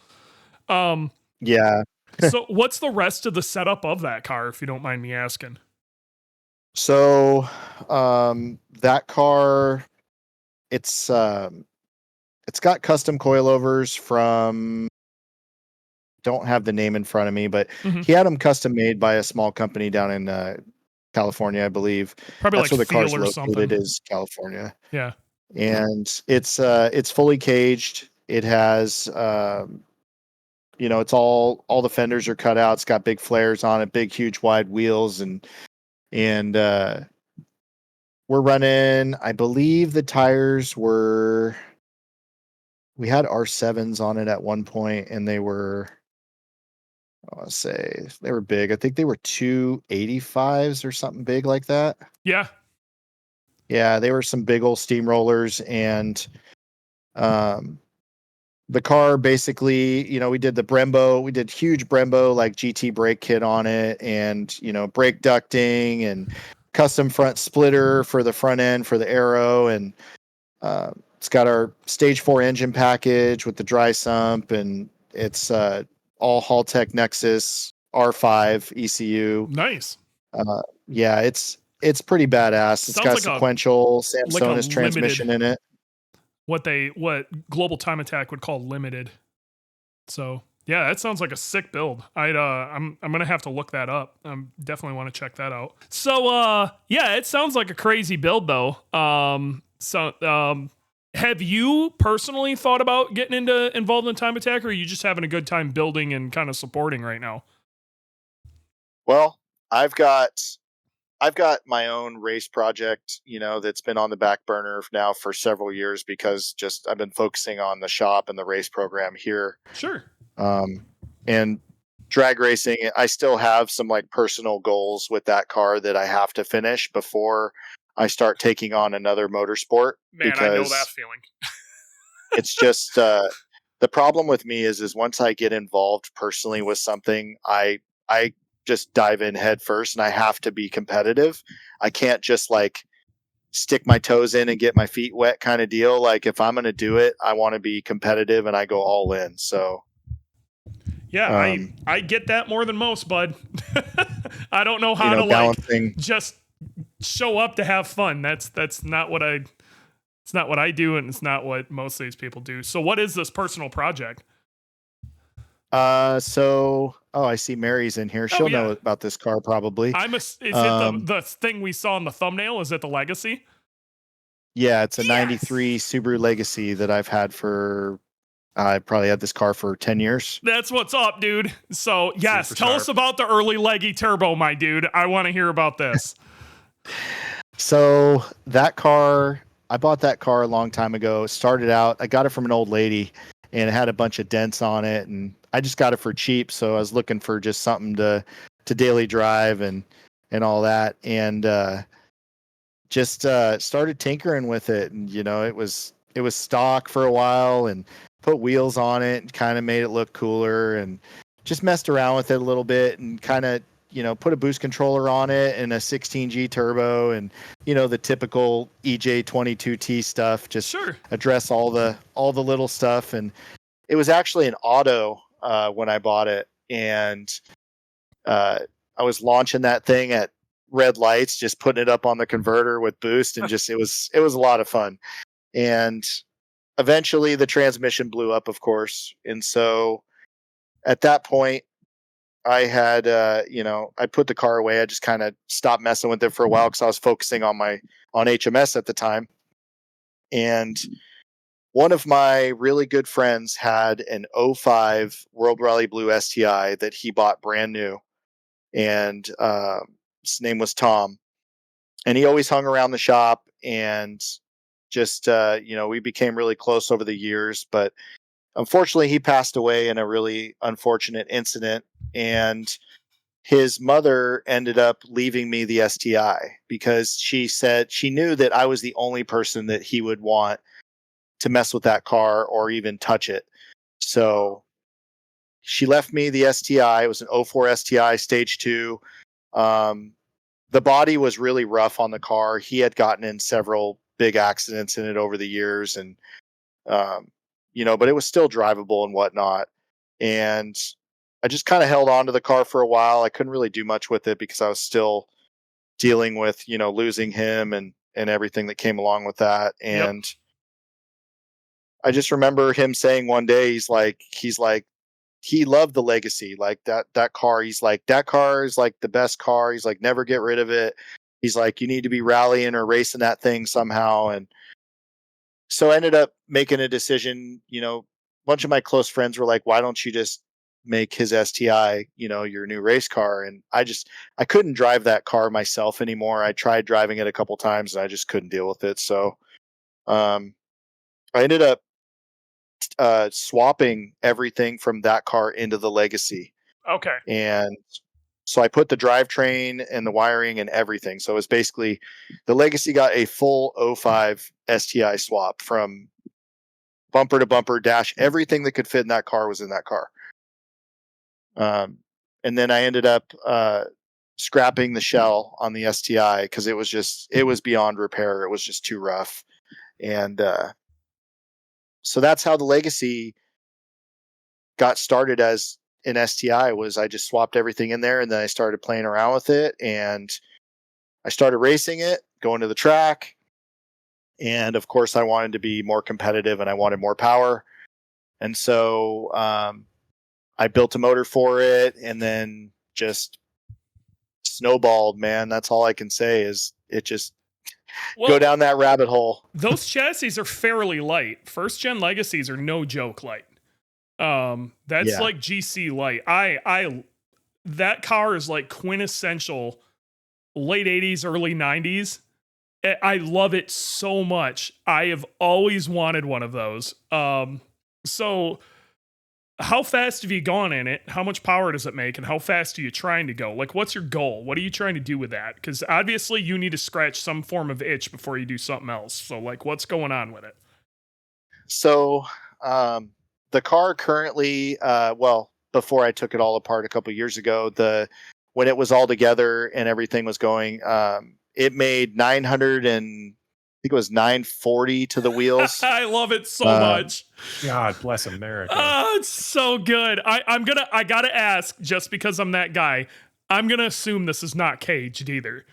Yeah. So what's the rest of the setup of that car, if you don't mind me asking? So that car, it's got custom coilovers from, don't have the name in front of me, but he had them custom made by a small company down in California, I believe. Probably that's like where the car's located, something. is California. Yeah. And it's fully caged. It has it's all the fenders are cut out. It's got big flares on it, big huge wide wheels, and we're running, I believe the tires were, we had R7s on it at one point, and they were, I want to say they were big. I think they were 285s or something big like that. Yeah. Yeah, they were some big old steamrollers, and the car basically, we did the Brembo, we did huge Brembo like GT brake kit on it, and brake ducting and custom front splitter for the front end for the aero, and it's got our stage 4 engine package with the dry sump, and it's all Haltech Nexus R5 ECU. Nice. Yeah, it's pretty badass. It's got like sequential Samsonite transmission in it. What Global Time Attack would call limited. So yeah, that sounds like a sick build. I'm gonna have to look that up. Definitely want to check that out. So yeah, it sounds like a crazy build though. Have you personally thought about getting involved in Time Attack, or are you just having a good time building and kind of supporting right now? Well, I've got my own race project, that's been on the back burner now for several years, because just I've been focusing on the shop and the race program here. Sure. And drag racing, I still have some like personal goals with that car that I have to finish before I start taking on another motorsport. Man, I know that feeling. It's just the problem with me is once I get involved personally with something, I just dive in head first, and I have to be competitive. I can't just like stick my toes in and get my feet wet kind of deal. Like if I'm going to do it, I want to be competitive, and I go all in. So yeah, I get that more than most, bud. I don't know how to balancing. Just show up to have fun. That's not what it's not what I do, and it's not what most of these people do. So what is this personal project? I see Mary's in here. She'll know about this car probably. Is it the thing we saw in the thumbnail? Is it the Legacy? Yeah, it's a 93 Subaru Legacy that I've had I probably had this car for 10 years. That's what's up, dude. So yes, tell us sharp. about the early Leggy Turbo, my dude. I want to hear about this. So that car, I bought that car a long time ago. Started out, I got it from an old lady, and it had a bunch of dents on it, and I just got it for cheap. So I was looking for just something to daily drive and all that, and just started tinkering with it. And it was stock for a while, and put wheels on it and kind of made it look cooler, and just messed around with it a little bit, and kind of put a boost controller on it and a 16G turbo, and the typical EJ22T stuff. Just address all the little stuff. And it was actually an auto when I bought it, and I was launching that thing at red lights, just putting it up on the converter with boost, and just it was a lot of fun. And eventually the transmission blew up, of course. And so at that point, I had I put the car away. I just kind of stopped messing with it for a while because I was focusing on HMS at the time. And one of my really good friends had an '05 World Rally Blue STI that he bought brand new, and his name was Tom. And he always hung around the shop, and just we became really close over the years. But unfortunately, he passed away in a really unfortunate incident, and his mother ended up leaving me the STI because she said she knew that I was the only person that he would want to mess with that car or even touch it. So she left me the STI. It was an '04 STI stage 2. The body was really rough on the car. He had gotten in several big accidents in it over the years, and but it was still drivable and whatnot. And I just kind of held on to the car for a while. I couldn't really do much with it because I was still dealing with, losing him and everything that came along with that. And I just remember him saying one day, he's like, he loved the Legacy, like that car. He's like, that car is like the best car. He's like, never get rid of it. He's like, you need to be rallying or racing that thing somehow. And so I ended up making a decision. A bunch of my close friends were like, why don't you just make his STI, your new race car? And I couldn't drive that car myself anymore. I tried driving it a couple times and I just couldn't deal with it. So I ended up swapping everything from that car into the Legacy. Okay. And so I put the drivetrain and the wiring and everything. So it's basically the Legacy got a full '05 STI swap from bumper to bumper, dash, everything that could fit in that car was in that car. And then I ended up scrapping the shell on the STI because it was beyond repair. It was just too rough. And so that's how the Legacy got started as an STI. Was I just swapped everything in there, and then I started playing around with it, and I started racing it, going to the track. And of course I wanted to be more competitive and I wanted more power. And so I built a motor for it, and then just snowballed, man. That's all I can say is it just go down that rabbit hole. Those chassis are fairly light. First gen Legacies are no joke light. That's like GC light. I that car is like quintessential late 80s, early 90s. I love it so much. I have always wanted one of those. So how fast have you gone in it? How much power does it make? And how fast are you trying to go? Like, what's your goal? What are you trying to do with that? Because obviously you need to scratch some form of itch before you do something else. So, like, what's going on with it? So, the car currently, before I took it all apart a couple years ago, when it was all together and everything was going, it made 940 to the wheels. I love it so much. God bless America. Oh, it's so good. I gotta ask, just because I'm that guy, I'm gonna assume this is not caged either.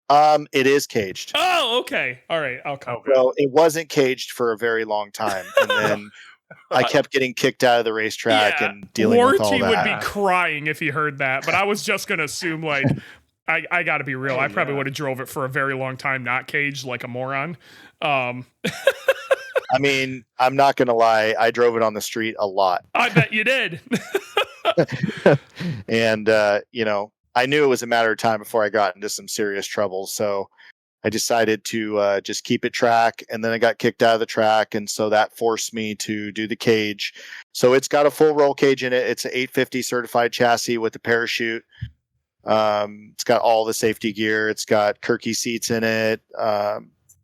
It is caged. Oh, okay. All right. I'll come. Well, it wasn't caged for a very long time, and then I kept getting kicked out of the racetrack and dealing with all that. Warranty would be crying if he heard that, but I was just gonna assume, like, I got to be real. I probably would have drove it for a very long time, not caged like a moron. I mean, I'm not going to lie. I drove it on the street a lot. I bet you did. And, I knew it was a matter of time before I got into some serious trouble. So I decided to just keep it track. And then I got kicked out of the track. And so that forced me to do the cage. So it's got a full roll cage in it. It's an 850 certified chassis with a parachute. It's got all the safety gear. It's got Kirky seats in it.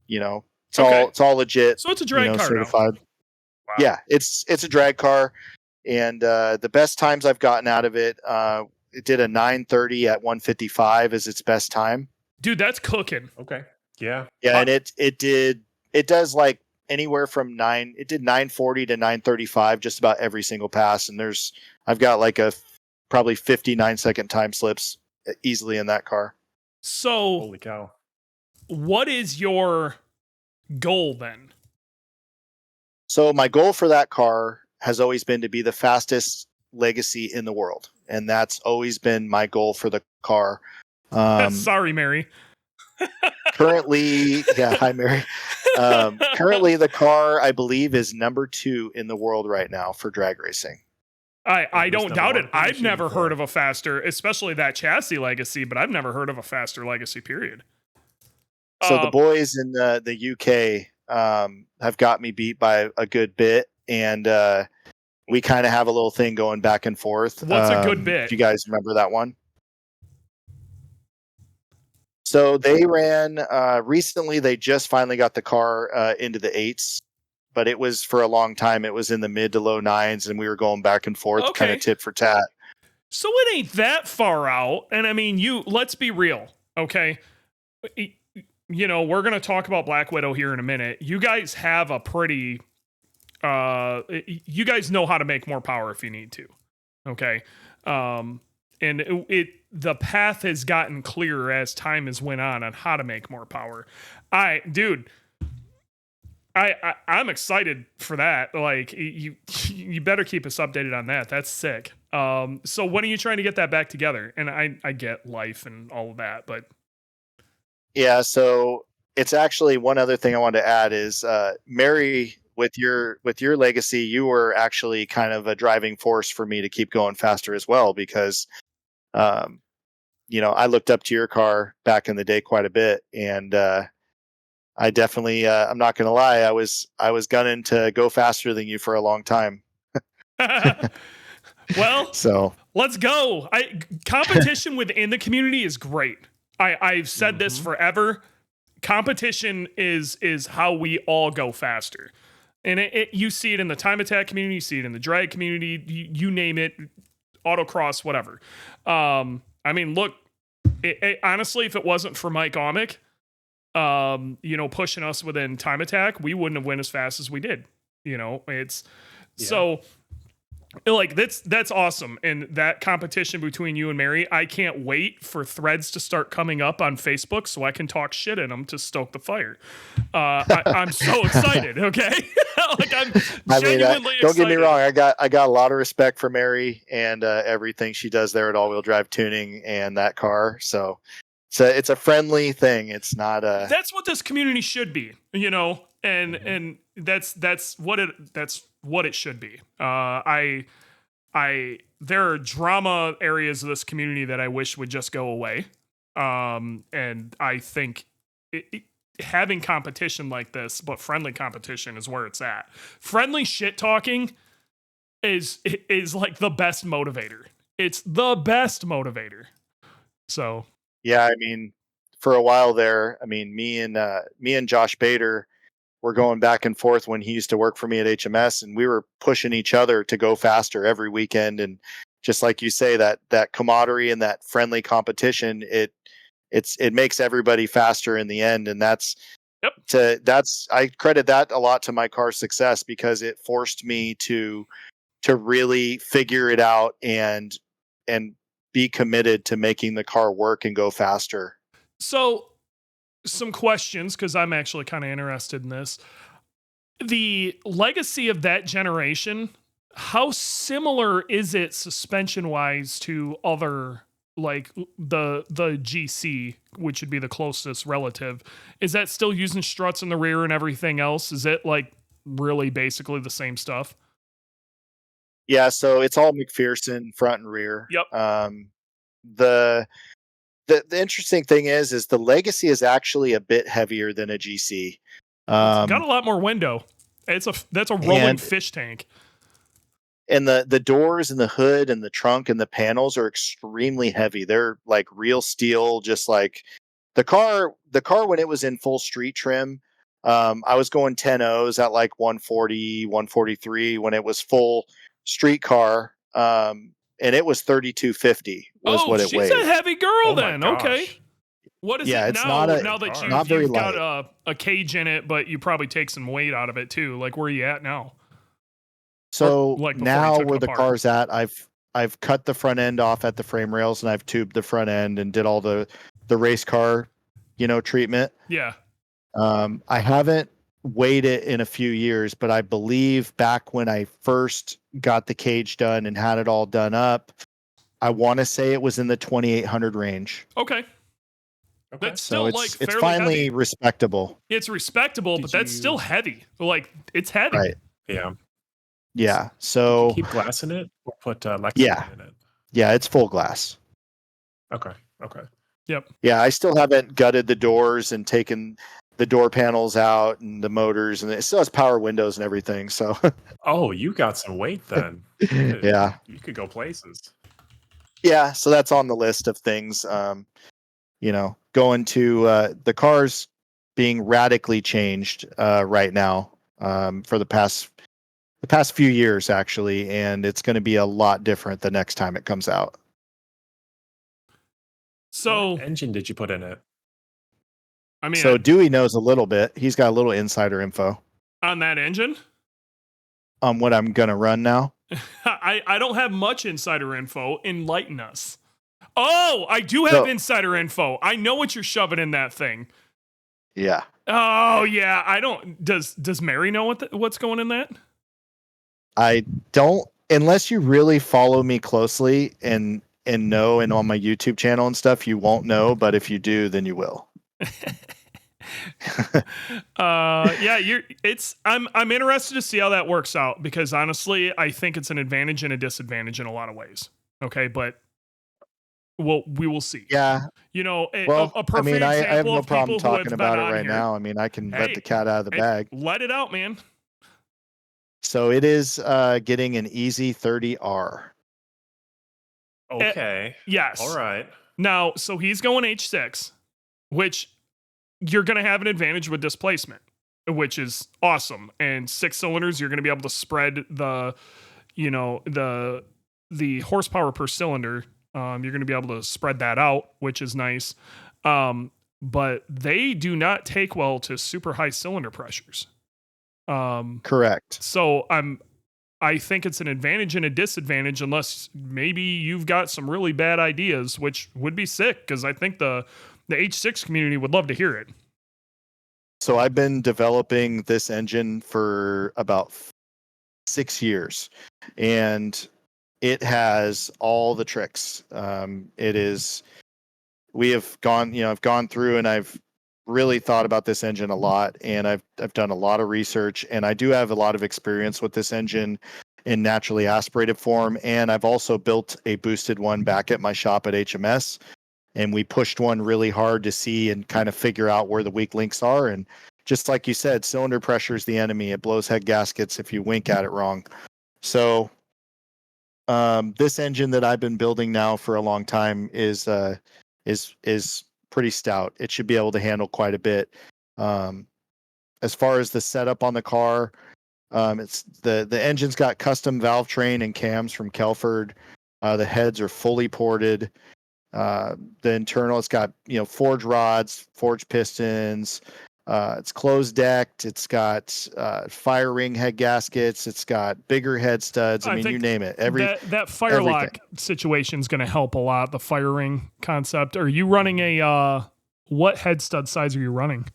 It's all legit. So it's a drag car certified. now. Wow. Yeah, it's a drag car, and the best times I've gotten out of it, it did a 930 at 155 is its best time. Dude, that's cooking. Okay. Yeah. Yeah, and it does like anywhere from 940 to 935 just about every single pass, and I've got like a probably 59-second time slips easily in that car. So, Holy cow. what is your goal then? So my goal for that car has always been to be the fastest Legacy in the world, and that's always been my goal for the car. Sorry, Mary. Currently, yeah, hi Mary. Currently, the car I believe is number 2 in the world right now for drag racing. I who's don't number doubt one? it. Who are you I've never shooting for? heard of a faster, especially that chassis Legacy, but I've never heard of a faster Legacy, period. So the boys in the UK have got me beat by a good bit, and we kind of have a little thing going back and forth. What's a good bit? If you guys remember that one? So they ran recently. They just finally got the car into the 8s, but it was for a long time. It was in the mid to low 9s, and we were going back and forth, kind Okay. of tit for tat. So it ain't that far out. And I mean, let's be real, okay? You know, we're going to talk about Black Widow here in a minute. You guys have a pretty, you guys know how to make more power if you need to, okay? And the path has gotten clearer as time has went on how to make more power. I'm excited for that. Like you better keep us updated on that. That's sick. So when are you trying to get that back together? And I get life and all of that, but Yeah, so it's actually one other thing I wanted to add is Mary, with your Legacy, you were actually kind of a driving force for me to keep going faster as well, because I looked up to your car back in the day quite a bit, and I definitely I'm not going to lie, I was gunning to go faster than you for a long time. well, So let's go. Competition within the community is great. I've said this forever. Competition is how we all go faster. And you see it in the time attack community, you see it in the drag community, you name it, autocross, whatever. I mean, look, honestly, if it wasn't for Mike Omick, pushing us within time attack, we wouldn't have went as fast as we did. So like that's awesome. And that competition between you and Mary, I can't wait for threads to start coming up on Facebook so I can talk shit in them to stoke the fire. I'm so excited. Okay. Like I'm genuinely don't get me excited. wrong. I got a lot of respect for Mary and everything she does there at All Wheel Drive Tuning and that car. So it's a friendly thing. It's not a. That's what this community should be, and that's what it should be. There are drama areas of this community that I wish would just go away. And I think having competition like this, but friendly competition, is where it's at. Friendly shit talking is like the best motivator. It's the best motivator. So Yeah, I mean, for a while there, I mean, me and Josh Bader were going back and forth when he used to work for me at HMS, and we were pushing each other to go faster every weekend. And just like you say, that camaraderie and that friendly competition, it makes everybody faster in the end. And I credit that a lot to my car's success, because it forced me to really figure it out and be committed to making the car work and go faster. So, some questions, because I'm actually kind of interested in this. The Legacy of that generation, how similar is it suspension-wise to other, like the GC, which would be the closest relative? Is that still using struts in the rear and everything else? Is it like really basically the same stuff? Yeah, so it's all McPherson front and rear. Yep. The interesting thing is the Legacy is actually a bit heavier than a GC. It's got a lot more window. That's a rolling fish tank. And the doors and the hood and the trunk and the panels are extremely heavy. They're like real steel, just like the car when it was in full street trim. I was going 10-0s at like 140, 143 when it was full street car. And it was 3250 was what it weighed. She's a heavy girl Oh my then. gosh. Okay. What is it it's now? not Now that not very you've light. got a cage in it, but you probably take some weight out of it too. Like, where are you at now? So like before you now took it where the apart. car's at, I've cut the front end off at the frame rails, and I've tubed the front end and did all the race car, treatment. Yeah. I haven't weighed it in a few years, but I believe back when I first got the cage done and had it all done up, I want to say it was in the 2,800 range. Okay. That's So still it's fairly finally heavy. respectable. It's respectable, but that's still heavy. Like, it's heavy. Right. Yeah. Yeah. So keep glass in it or put Lexington Yeah. in it. yeah, it's full glass. Okay. Yep. Yeah, I still haven't gutted the doors and taken the door panels out and the motors, and it still has power windows and everything. So Oh, you got some weight then. yeah. You could go places. Yeah, so that's on the list of things. Going to the cars being radically changed right now for the past few years, actually, and it's going to be a lot different the next time it comes out. So, What engine did you put in it? I mean, So Dewey knows a little bit. He's got a little insider info on that engine, on what I'm going to run now. I don't have much insider info. Enlighten us. Oh, I do have So- insider info. I know what you're shoving in that thing. Yeah. Oh yeah, I don't. Does Mary know what's going in that? I don't, unless you really follow me closely and know, and on my YouTube channel and stuff, you won't know, but if you do, then you will. Yeah, I'm interested to see how that works out, because honestly, I think it's an advantage and a disadvantage in a lot of ways. Okay, but we will see. Yeah. Well, a perfect I have example no of people problem who talking have about been it on right here. now. I mean, I can let Hey, the cat out of the bag. Let it out, man. So it is getting an Easy 30R. Okay. Yes. All right. Now, so he's going H6, which you're going to have an advantage with displacement, which is awesome. And 6 cylinders, you're going to be able to spread the horsepower per cylinder. You're going to be able to spread that out, which is nice. But they do not take well to super high cylinder pressures. Correct. So I think it's an advantage and a disadvantage, unless maybe you've got some really bad ideas, which would be sick, because I think the H6 community would love to hear it. So I've been developing this engine for about 6 years, and it has all the tricks. I've gone through and I've really thought about this engine a lot, and I've done a lot of research, and I do have a lot of experience with this engine in naturally aspirated form, and I've also built a boosted one back at my shop at HMS, and we pushed one really hard to see and kind of figure out where the weak links are. And just like you said, cylinder pressure is the enemy. It blows head gaskets if you wink at it wrong. So this engine that I've been building now for a long time is pretty stout. It should be able to handle quite a bit. As far as the setup on the car, it's the engine's got custom valve train and cams from Kelford. The heads are fully ported. The internal, it's got forged rods, forged pistons. It's closed decked. It's got fire ring head gaskets. It's got bigger head studs. I mean, you name it. That Firelock situation is going to help a lot. The fire ring concept. Are you running what head stud size are you running?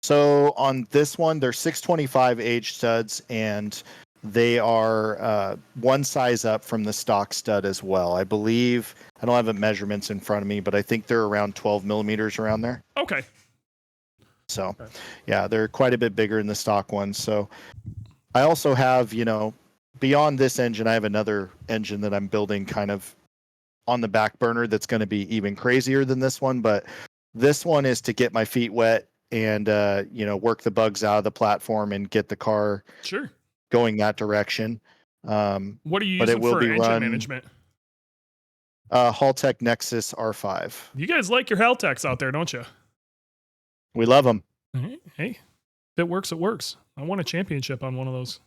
So on this one, they're 625 age studs, and they are one size up from the stock stud as well. I believe, I don't have the measurements in front of me, but I think they're around 12 millimeters around there. Okay. So, yeah, they're quite a bit bigger than the stock ones. So I also have, beyond this engine, I have another engine that I'm building kind of on the back burner that's going to be even crazier than this one. But this one is to get my feet wet and, work the bugs out of the platform and get the car going that direction. What are you using for engine management? Haltech Nexus R5. You guys like your Haltechs out there, don't you? We love them. Hey, if it works, it works. I won a championship on one of those.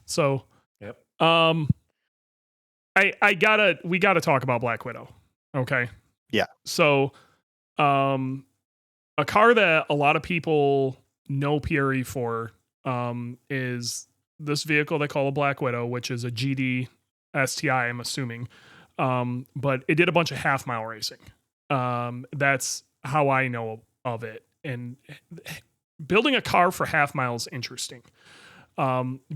So, yep. We gotta talk about Black Widow. Okay. Yeah. So, a car that a lot of people know PRE for, is this vehicle they call a Black Widow, which is a GD STI, I'm assuming. But it did a bunch of half mile racing. That's how I know of it. And building a car for half mile is interesting,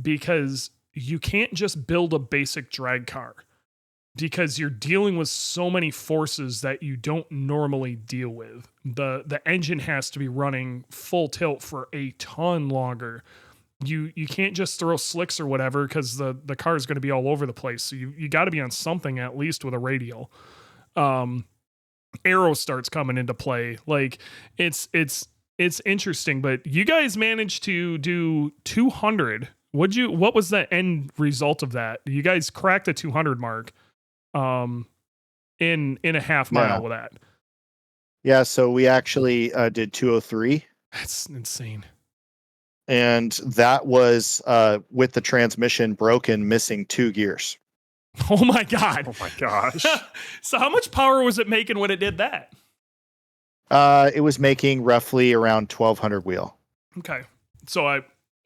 because you can't just build a basic drag car, because you're dealing with so many forces that you don't normally deal with. The engine has to be running full tilt for a ton longer. You can't just throw slicks or whatever, because the car is going to be all over the place. So you got to be on something, at least with a radial. Aero starts coming into play. Like it's interesting, but you guys managed to do 200. What was the end result of that? You guys cracked the 200 mark in a half mile with that. Yeah, so we actually did 203. That's insane. And that was with the transmission broken, missing 2 gears. Oh my God. Oh my gosh. So how much power was it making when it did that? It was making roughly around 1,200 wheel. Okay. So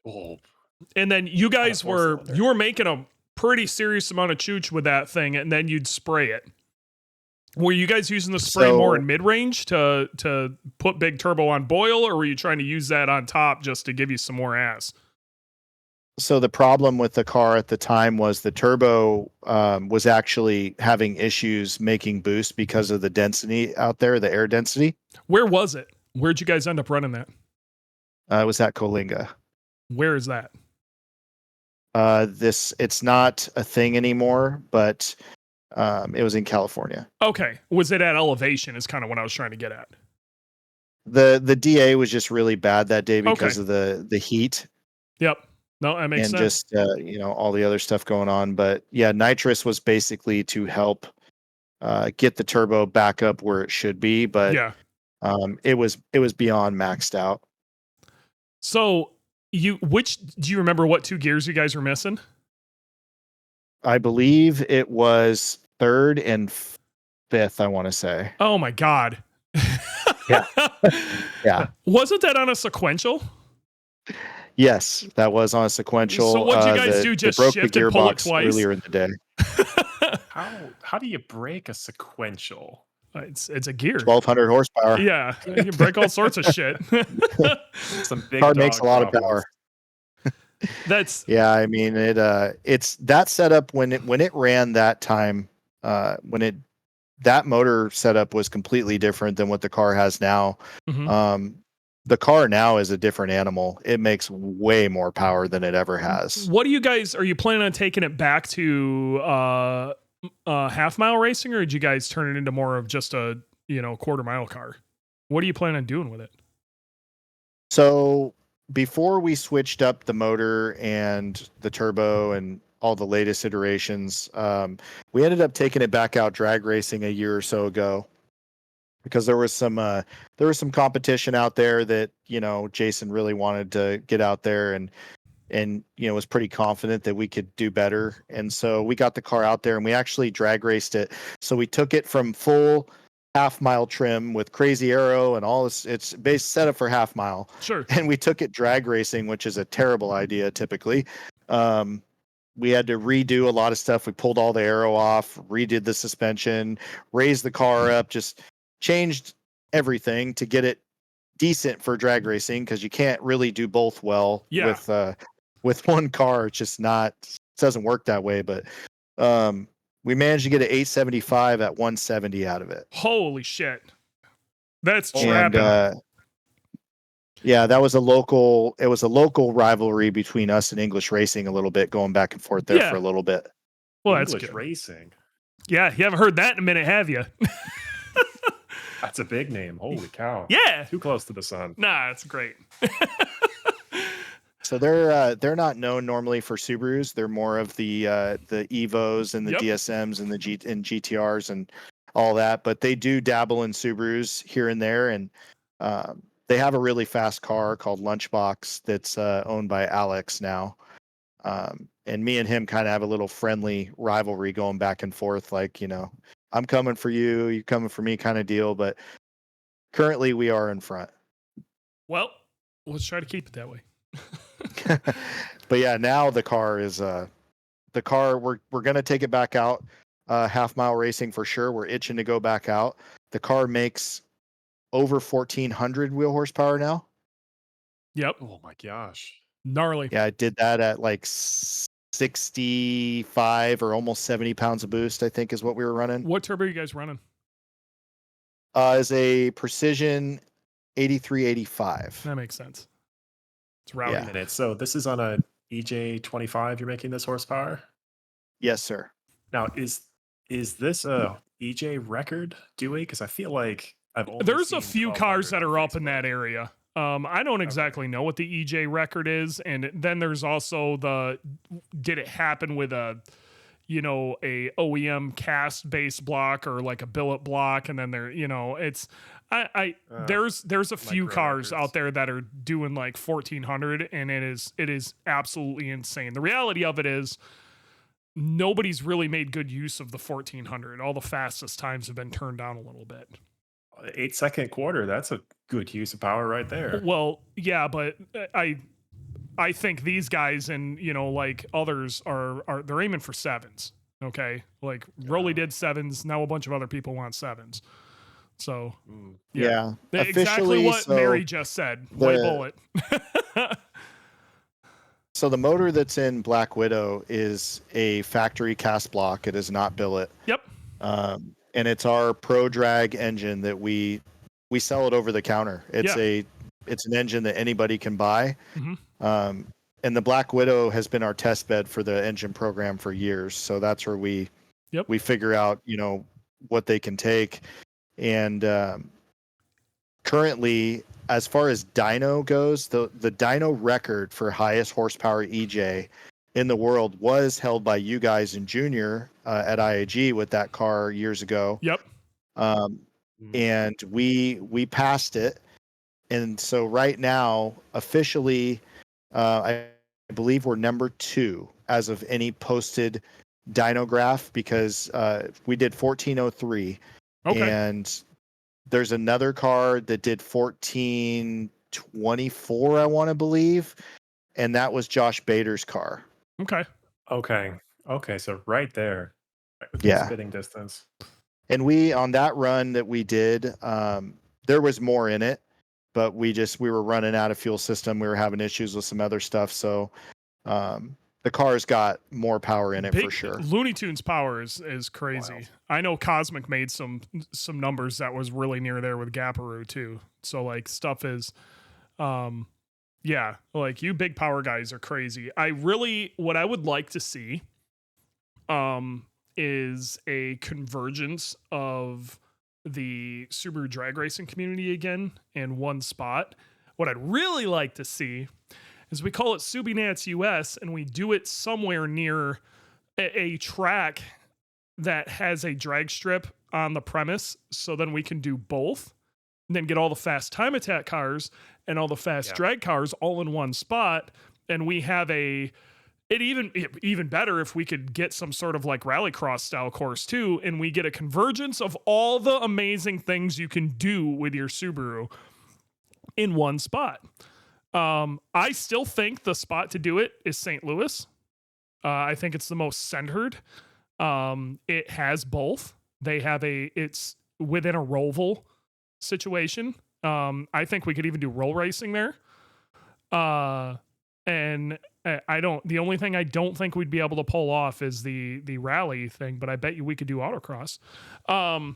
Oh, and then you guys Kind of four-cylinder. you were making a pretty serious amount of chooch with that thing, and then you'd spray it. Were you guys using the spray more in mid-range to put big turbo on boil, or were you trying to use that on top just to give you some more ass? So the problem with the car at the time was the turbo was actually having issues making boost because of the density out there, the air density. Where was it? Where'd you guys end up running that? It was at Coalinga. Where is that? It's not a thing anymore, but it was in California. Okay. Was it at elevation is kind of what I was trying to get at. The DA was just really bad that day because of the heat. Yep. No, that makes and sense. just all the other stuff going on. But yeah, nitrous was basically to help get the turbo back up where it should be. But yeah. It was beyond maxed out. So do you remember what 2 gears you guys were missing? I believe it was 3rd and 5th, I want to say. Oh my God. Yeah. Yeah. Wasn't that on a sequential? Yes, that was on a sequential. So what'd you guys do? Just broke shift the and pull it gearbox twice? earlier in the day. how do you break a sequential? It's a gear. 1,200 horsepower. Yeah, you can break all sorts of shit. Some big Car makes a dog lot of problems. power. That's Yeah, I mean it's that setup when it ran that time, that motor setup was completely different than what the car has now. mhm. The car now is a different animal. It makes way more power than it ever has. What are you planning on taking it back to half mile racing, or did you guys turn it into more of just a quarter mile car? What are you planning on doing with it? So before we switched up the motor and the turbo and all the latest iterations, we ended up taking it back out drag racing a year or so ago, because there was some competition out there that Jason really wanted to get out there and was pretty confident that we could do better. And so we got the car out there and we actually drag raced it. So we took it from full half mile trim with crazy aero and all this. It's based set up for half mile. Sure. And we took it drag racing, which is a terrible idea typically. We had to redo a lot of stuff. We pulled all the aero off, redid the suspension, raised the car up, just changed everything to get it decent for drag racing, because you can't really do both well with one car. It's just it doesn't work that way. But we managed to get an 875 at 170 out of it. Holy shit. That's trapping. And yeah, it was a local rivalry between us and English Racing a little bit, going back and forth there for a little bit. Well, English that's good. Racing. Yeah, you haven't heard that in a minute, have you? That's a big name. Holy cow. Yeah. Too close to the sun. Nah, it's great. So they're not known normally for Subarus. They're more of the Evos and the DSMs and the GTRs and all that. But they do dabble in Subarus here and there, and they have a really fast car called Lunchbox that's owned by Alex now. And me and him kind of have a little friendly rivalry going back and forth, like, I'm coming for you, you coming for me kind of deal. But currently we are in front. Well, let's try to keep it that way. But yeah, now the car is the car, we're gonna take it back out. Half mile racing for sure. We're itching to go back out. The car makes over 1,400 wheel horsepower now. Yep. Oh my gosh. Gnarly. Yeah, I did that at like 65 or almost 70 pounds of boost, I think is what we were running. What turbo are you guys running? Is a Precision 8385. That makes sense. It's rowdy. Yeah. Minutes. So this is on a EJ25. You're making this horsepower. Yes, sir. Now, is this a EJ record, Dewey? Because I feel like There's a few cars that are up in that area. I don't exactly know what the EJ record is, and then there's also did it happen with a OEM cast base block or like a billet block, and then there's a few cars out there that are doing like 1,400, and it is absolutely insane. The reality of it is nobody's really made good use of the 1,400. All the fastest times have been turned down a little bit. 8-second quarter. That's a good use of power right there. Well, yeah, but I think these guys and like others are they're aiming for sevens. Okay, like Rolly did sevens. Now a bunch of other people want sevens. So Yeah. Exactly what Mary just said. White bullet. So the motor that's in Black Widow is a factory cast block. It is not billet. Yep. And it's our Pro Drag engine that we sell it over the counter. It's an engine that anybody can buy. Mm-hmm. And the Black Widow has been our test bed for the engine program for years. So that's where we figure out, what they can take. And currently, as far as dyno goes, the dyno record for highest horsepower EJ in the world was held by you guys in junior at IAG with that car years ago. Yep. And we passed it. And so right now, officially, I believe we're number 2 as of any posted dynograph, because we did 1403. Okay. And there's another car that did 1424, I want to believe. And that was Josh Bader's car. Okay. So right there. Yeah. Spitting distance. And on that run that we did, there was more in it, but we were running out of fuel system. We were having issues with some other stuff. So the car's got more power in it for sure. Looney Tunes power is crazy. Wild. I know Cosmic made some numbers that was really near there with Gaparoo too. So like stuff is, like you big power guys are crazy. What I would like to see, is a convergence of the Subaru drag racing community again in one spot. What I'd really like to see is we call it Subinats US, and we do it somewhere near a track that has a drag strip on the premise, so then we can do both, and then get all the fast time attack cars and all the fast drag cars all in one spot, and we have even better if we could get some sort of like rallycross style course too, and we get a convergence of all the amazing things you can do with your Subaru in one spot. I still think the spot to do it is St. Louis. I think it's the most centered. It has both. It's within a Roval situation. I think we could even do roll racing there. And the only thing I don't think we'd be able to pull off is the rally thing, but I bet you we could do autocross. But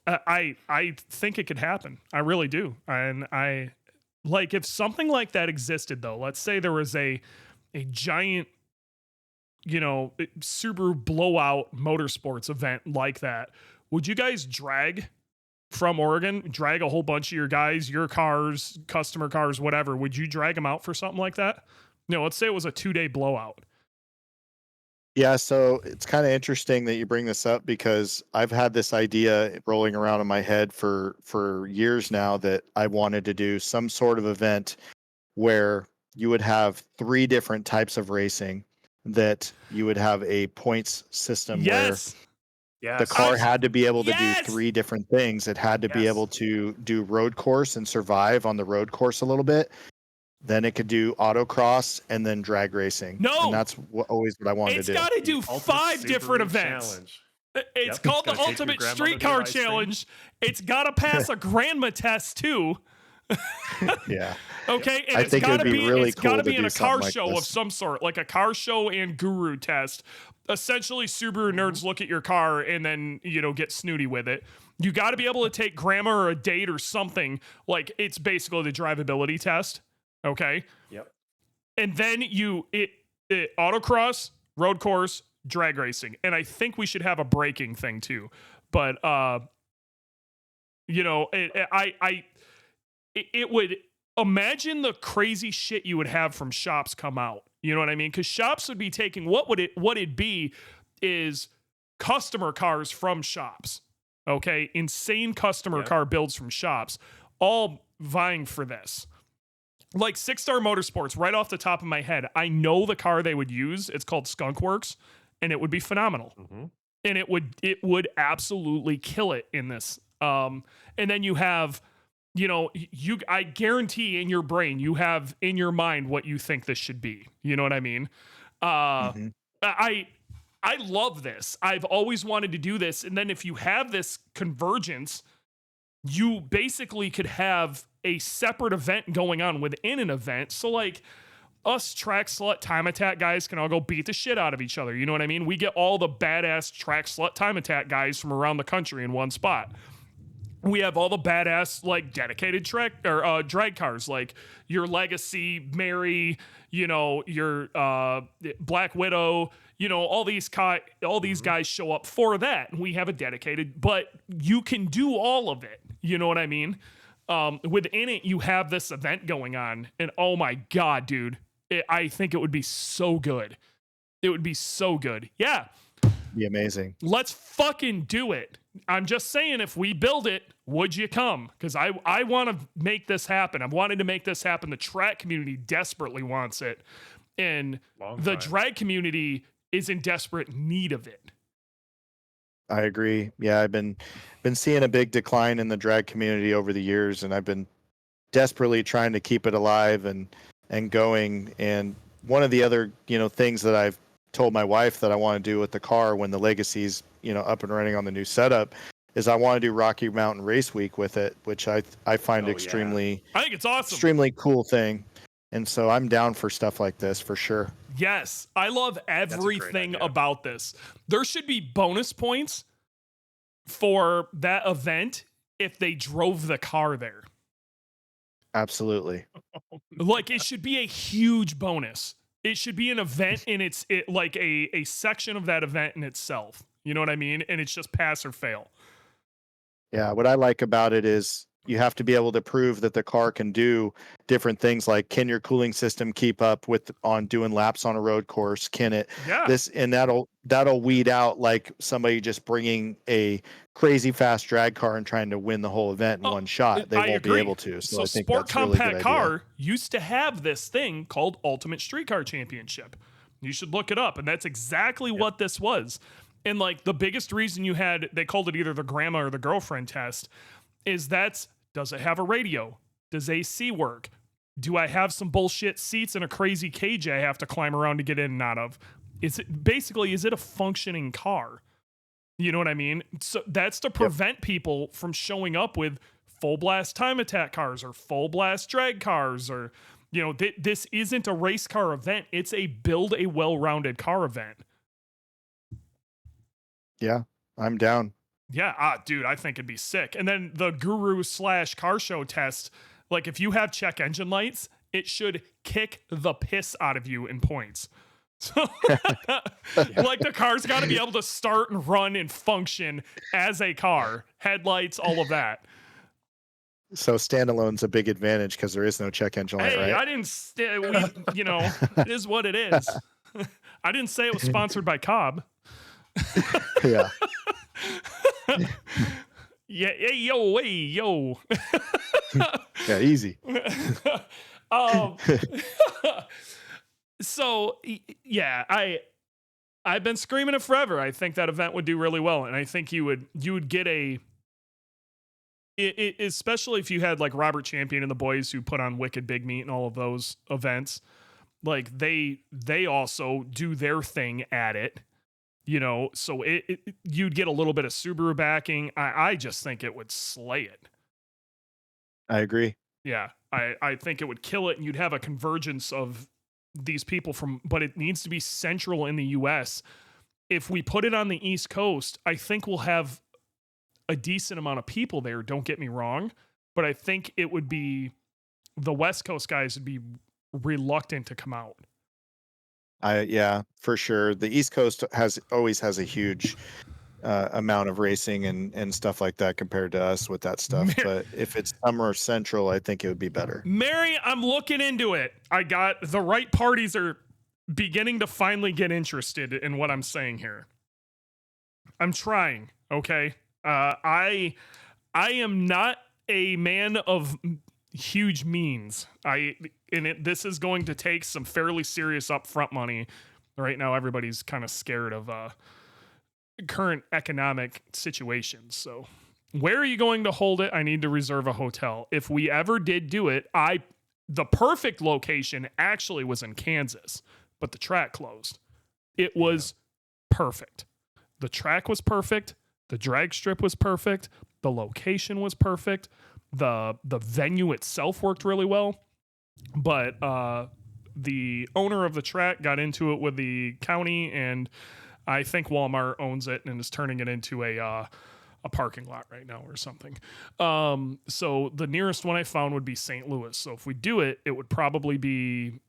I think it could happen. I really do. And like if something like that existed though, let's say there was a giant, Subaru blowout motorsports event like that, would you guys drag from Oregon, drag a whole bunch of your guys, your cars, customer cars, whatever? Would you drag them out for something like that? No, let's say it was a 2-day blowout. Yeah, so it's kind of interesting that you bring this up, because I've had this idea rolling around in my head for years now that I wanted to do some sort of event where you would have 3 different types of racing, that you would have a points system where the car had to be able to do 3 different things. It had to be able to do road course and survive on the road course a little bit. then it could do autocross and then drag racing. No! And that's always what I wanted It's to do. got to do The Ultimate 5 different Subaru events. Challenge. It's Yep, called it's the gonna take your Ultimate grandmother to Streetcar ice cream. Challenge. It's got to pass a grandma test too. Yeah. Okay, and I it's think it got would to be be really it's got cool to to be in do a car something like show of this. some sort, like a car show and guru test. Essentially, Subaru nerds look at your car and then, get snooty with it. You got to be able to take grandma or a date or something. Like, it's basically the drivability test. Okay. Yep. And then it autocross, road course, drag racing. And I think we should have a braking thing too. But it would, imagine the crazy shit you would have from shops come out. You know what I mean? Because shops would be taking what it'd be is customer cars from shops. Okay, insane customer car builds from shops, all vying for this. Like Six Star Motorsports, right off the top of my head, I know the car they would use. It's called Skunk Works, and it would be phenomenal. Mm-hmm. And it would absolutely kill it in this. And then you have, I guarantee in your brain you have in your mind what you think this should be. You know what I mean? I love this. I've always wanted to do this. And then if you have this convergence, you basically could have a separate event going on within an event. So like us track slut time attack guys can all go beat the shit out of each other. You know what I mean? We get all the badass track slut time attack guys from around the country in one spot. We have all the badass, like, dedicated drag cars, like your Legacy, Mary, your Black Widow, all these guys show up for that. We have a dedicated, but you can do all of it. You know what I mean? Within it, you have this event going on, and oh my God, dude, I think it would be so good. It would be so good. Yeah. Be amazing. Let's fucking do it. I'm just saying, if we build it, would you come? Because I want to make this happen. I've wanted to make this happen. The track community desperately wants it. And the drag community is in desperate need of it. I agree. Yeah, I've been seeing a big decline in the drag community over the years, and I've been desperately trying to keep it alive and going. And one of the other, things that I've told my wife that I want to do with the car when the Legacy's, up and running on the new setup is I want to do Rocky Mountain Race Week with it, which I find extremely, I think it's awesome. Extremely cool thing. And so I'm down for stuff like this for sure. Yes. I love everything about this. There should be bonus points for that event if they drove the car there. Absolutely. Like, it should be a huge bonus. It should be an event in like a section of that event in itself. You know what I mean? And it's just pass or fail. Yeah. What I like about it is you have to be able to prove that the car can do different things, like can your cooling system keep up with on doing laps on a road course? Can it and that'll weed out like somebody just bringing a crazy fast drag car and trying to win the whole event in one shot. They won't be able to. So I think Sport that's really Compact good Car idea. used to have this thing called Ultimate Streetcar Championship. You should look it up, and that's exactly what this was. And like the biggest reason they called it either the grandma or the girlfriend test, is does it have a radio? Does AC work? Do I have some bullshit seats and a crazy cage I have to climb around to get in and out of? Is it a functioning car? You know what I mean? So that's to prevent people from showing up with full blast time attack cars or full blast drag cars, or, this isn't a race car event. It's build a well-rounded car event. Yeah, I'm down. Yeah, dude, I think it'd be sick. And then the guru / car show test, like if you have check engine lights, it should kick the piss out of you in points. So, like the car's got to be able to start and run and function as a car, headlights, all of that. So standalone's a big advantage because there is no check engine light, right? I didn't, it is what it is. I didn't say it was sponsored by Cobb. Yeah. Yeah, hey, yo. Yeah, easy. So yeah, I've been screaming it forever. I think that event would do really well, and I think you would get especially if you had like Robert Champion and the boys who put on Wicked Big Meat and all of those events, like they also do their thing at it, you know, so you'd get a little bit of Subaru backing. I just think it would slay it. I agree. Yeah, I think it would kill it, and you'd have a convergence of these people but it needs to be central in the US. If we put it on the East Coast, I think we'll have a decent amount of people there, don't get me wrong, but I think it would be the West Coast guys would be reluctant to come out. Yeah, for sure. The East Coast always has a huge amount of racing and stuff like that compared to us with that stuff. But if it's somewhere central, I think it would be better. Mary, I'm looking into it. I got the right parties are beginning to finally get interested in what I'm saying here. I'm trying, okay? I am not a man of huge means. This is going to take some fairly serious upfront money. Right now, everybody's kind of scared of current economic situations. So, where are you going to hold it? I need to reserve a hotel. If we ever did do it, the perfect location actually was in Kansas, but the track closed. It was perfect. The track was perfect. The drag strip was perfect. The location was perfect. The venue itself worked really well. But the owner of the track got into it with the county, and I think Walmart owns it and is turning it into a parking lot right now or something. So the nearest one I found would be St. Louis. So if we do it, it would probably be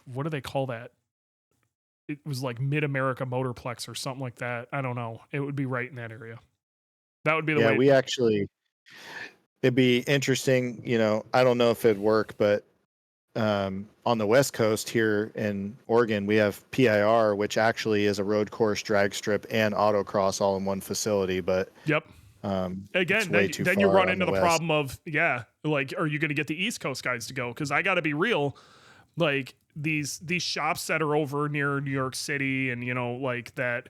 what do they call that? It was like Mid-America Motorplex or something like that. I don't know. It would be right in that area. That would be the way. Yeah, it'd be interesting. You know, I don't know if it'd work, but on the West Coast here in Oregon, we have PIR, which actually is a road course, drag strip, and autocross all in one facility. But yep. Again, then you run into the problem of, like, are you going to get the East Coast guys to go? Because I got to be real, like these shops that are over near New York City and, you know, like that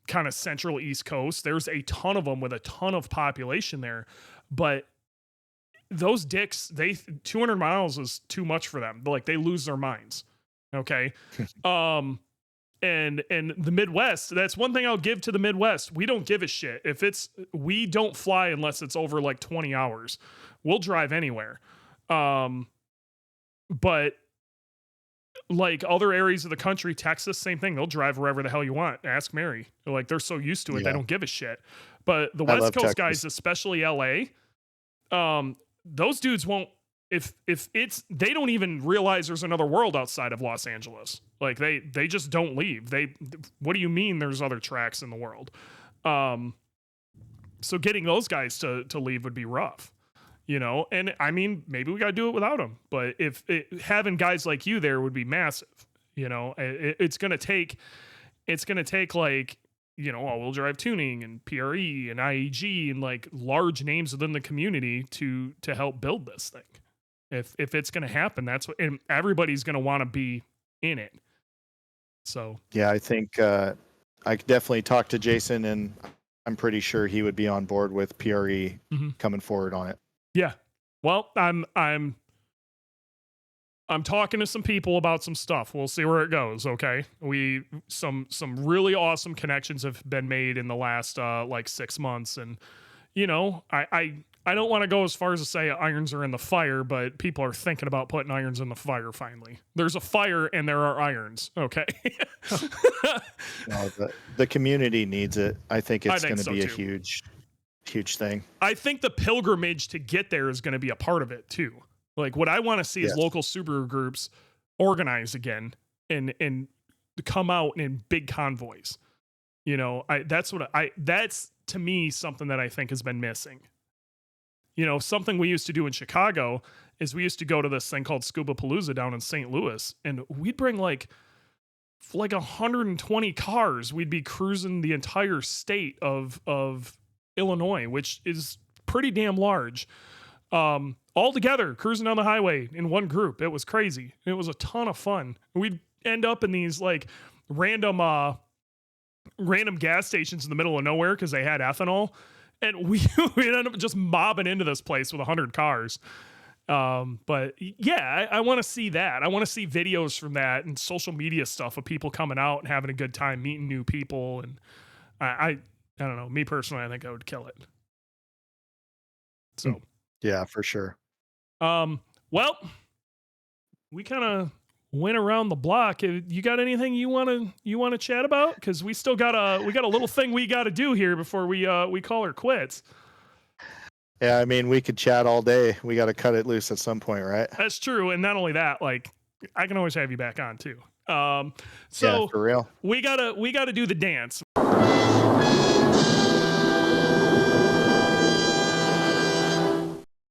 kind of central East Coast, there's a ton of them with a ton of population there. But those dicks, 200 miles is too much for them. Like, they lose their minds. Okay. And the Midwest, that's one thing I'll give to the Midwest. We don't give a shit. We don't fly unless it's over like 20 hours. We'll drive anywhere. But like other areas of the country, Texas, same thing. They'll drive wherever the hell you want. Ask Mary. Like, they're so used to it, they don't give a shit. But the West Coast guys, especially LA, those dudes won't, if they don't even realize there's another world outside of Los Angeles. Like, they just don't leave. What do you mean there's other tracks in the world? So getting those guys to leave would be rough, you know? And I mean, maybe we got to do it without them, but having guys like you there would be massive, you know? It's going to take like, you know, all-wheel drive tuning and PRE and IAG and like large names within the community to help build this thing. If it's going to happen, and everybody's going to want to be in it. So yeah, I think I could definitely talk to Jason, and I'm pretty sure he would be on board with PRE coming forward on it. Yeah. Well, I'm talking to some people about some stuff. We'll see where it goes. Okay. Some really awesome connections have been made in the last like 6 months. And, you know, I don't want to go as far as to say irons are in the fire, but people are thinking about putting irons in the fire finally. There's a fire and there are irons. Okay. No, the community needs it. I think it's going to be a huge thing. I think the pilgrimage to get there is going to be a part of it too. Like, what I want to see is local Subaru groups organize again and come out in big convoys. You know, that's to me something that I think has been missing. You know, something we used to do in Chicago is we used to go to this thing called Scuba Palooza down in St. Louis, and we'd bring like 120 cars. We'd be cruising the entire state of Illinois, which is pretty damn large. All together, cruising down the highway in one group. It was crazy. It was a ton of fun. We'd end up in these like random gas stations in the middle of nowhere because they had ethanol. And we ended up just mobbing into this place with 100 cars. But yeah, I want to see that. I want to see videos from that and social media stuff of people coming out and having a good time, meeting new people. And I don't know. Me personally, I think I would kill it. So Yeah, for sure. well, we kind of went around the block. You got anything you want to chat about? Because we still got a little thing we got to do here before we call her quits. Yeah, I mean, we could chat all day. We got to cut it loose at some point, right? That's true. And not only that, like, I can always have you back on too. So yeah, for real. We gotta do the dance.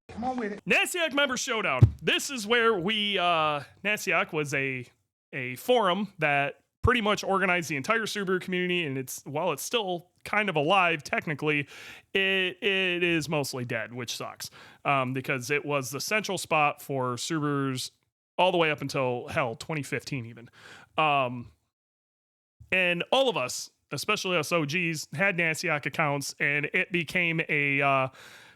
Come on with it. NASIAC Member Showdown. This is where we NASIAC was a forum that pretty much organized the entire Subaru community, and while it's still kind of alive technically, it is mostly dead, which sucks, because it was the central spot for Subarus all the way up until 2015 even, and all of us, especially us OGs, had NASIAC accounts, and it became a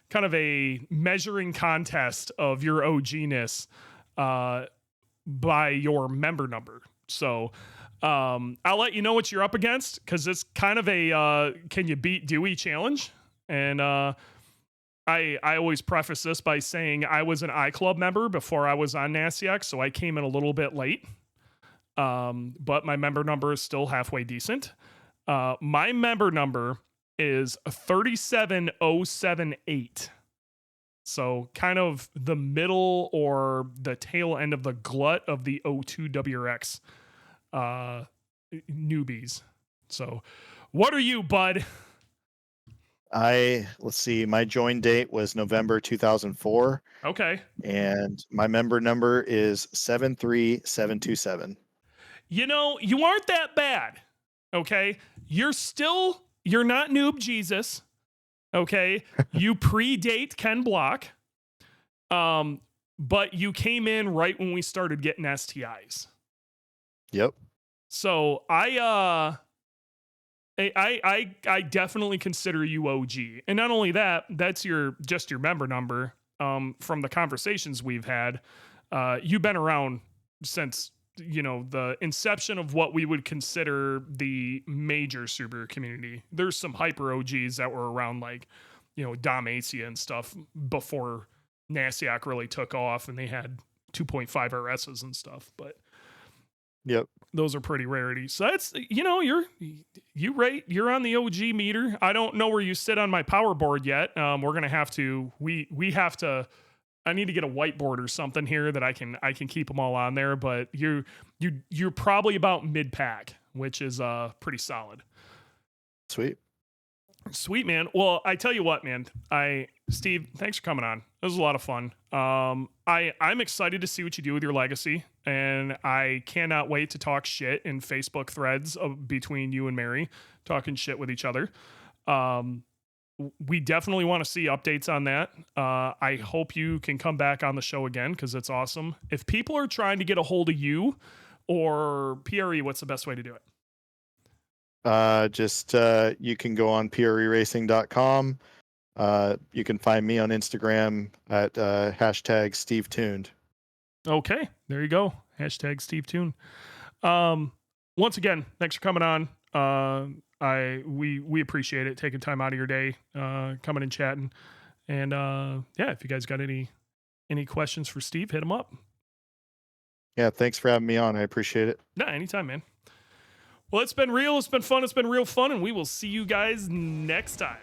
kind of a measuring contest of your OG-ness by your member number. So I'll let you know what you're up against, because it's kind of a can you beat Dewey challenge. And I always preface this by saying I was an iClub member before I was on NASIAC, so I came in a little bit late. But my member number is still halfway decent. My member number is 37078. So kind of the middle or the tail end of the glut of the 02 WRX newbies. So what are you, bud? Let's see, my join date was November 2004. Okay. And my member number is 73727. You know, you aren't that bad. Okay. You're not Noob Jesus. Okay. You predate Ken Block. But you came in right when we started getting STIs. Yep. So I definitely consider you OG. And not only that, that's just your member number. From the conversations we've had, you've been around since, the inception of what we would consider the major Subaru community. There's some hyper OGs that were around, like, Dom Acia and stuff before NASIAC really took off, and they had 2.5 RSs and stuff. But yep, those are pretty rarities. So that's, you're on the OG meter. I don't know where you sit on my power board yet. We're gonna have to I need to get a whiteboard or something here that I can keep them all on there. But you're probably about mid pack, which is pretty solid. Sweet, man. Well, I tell you what, man. Steve, thanks for coming on. It was a lot of fun. I'm excited to see what you do with your legacy, and I cannot wait to talk shit in Facebook threads between you and Mary, talking shit with each other. We definitely want to see updates on that. I hope you can come back on the show again, because it's awesome. If people are trying to get a hold of you or PRE, what's the best way to do it? You can go on preracing.com. You can find me on Instagram at hashtag Steve Tuned. Okay, there you go. Hashtag Steve Tuned. Once again, thanks for coming on. We appreciate it, taking time out of your day, coming and chatting. And if you guys got any questions for Steve, hit him up. Yeah, thanks for having me on. I appreciate it. Nah, anytime, man. Well, it's been real. It's been fun. It's been real fun. And we will see you guys next time.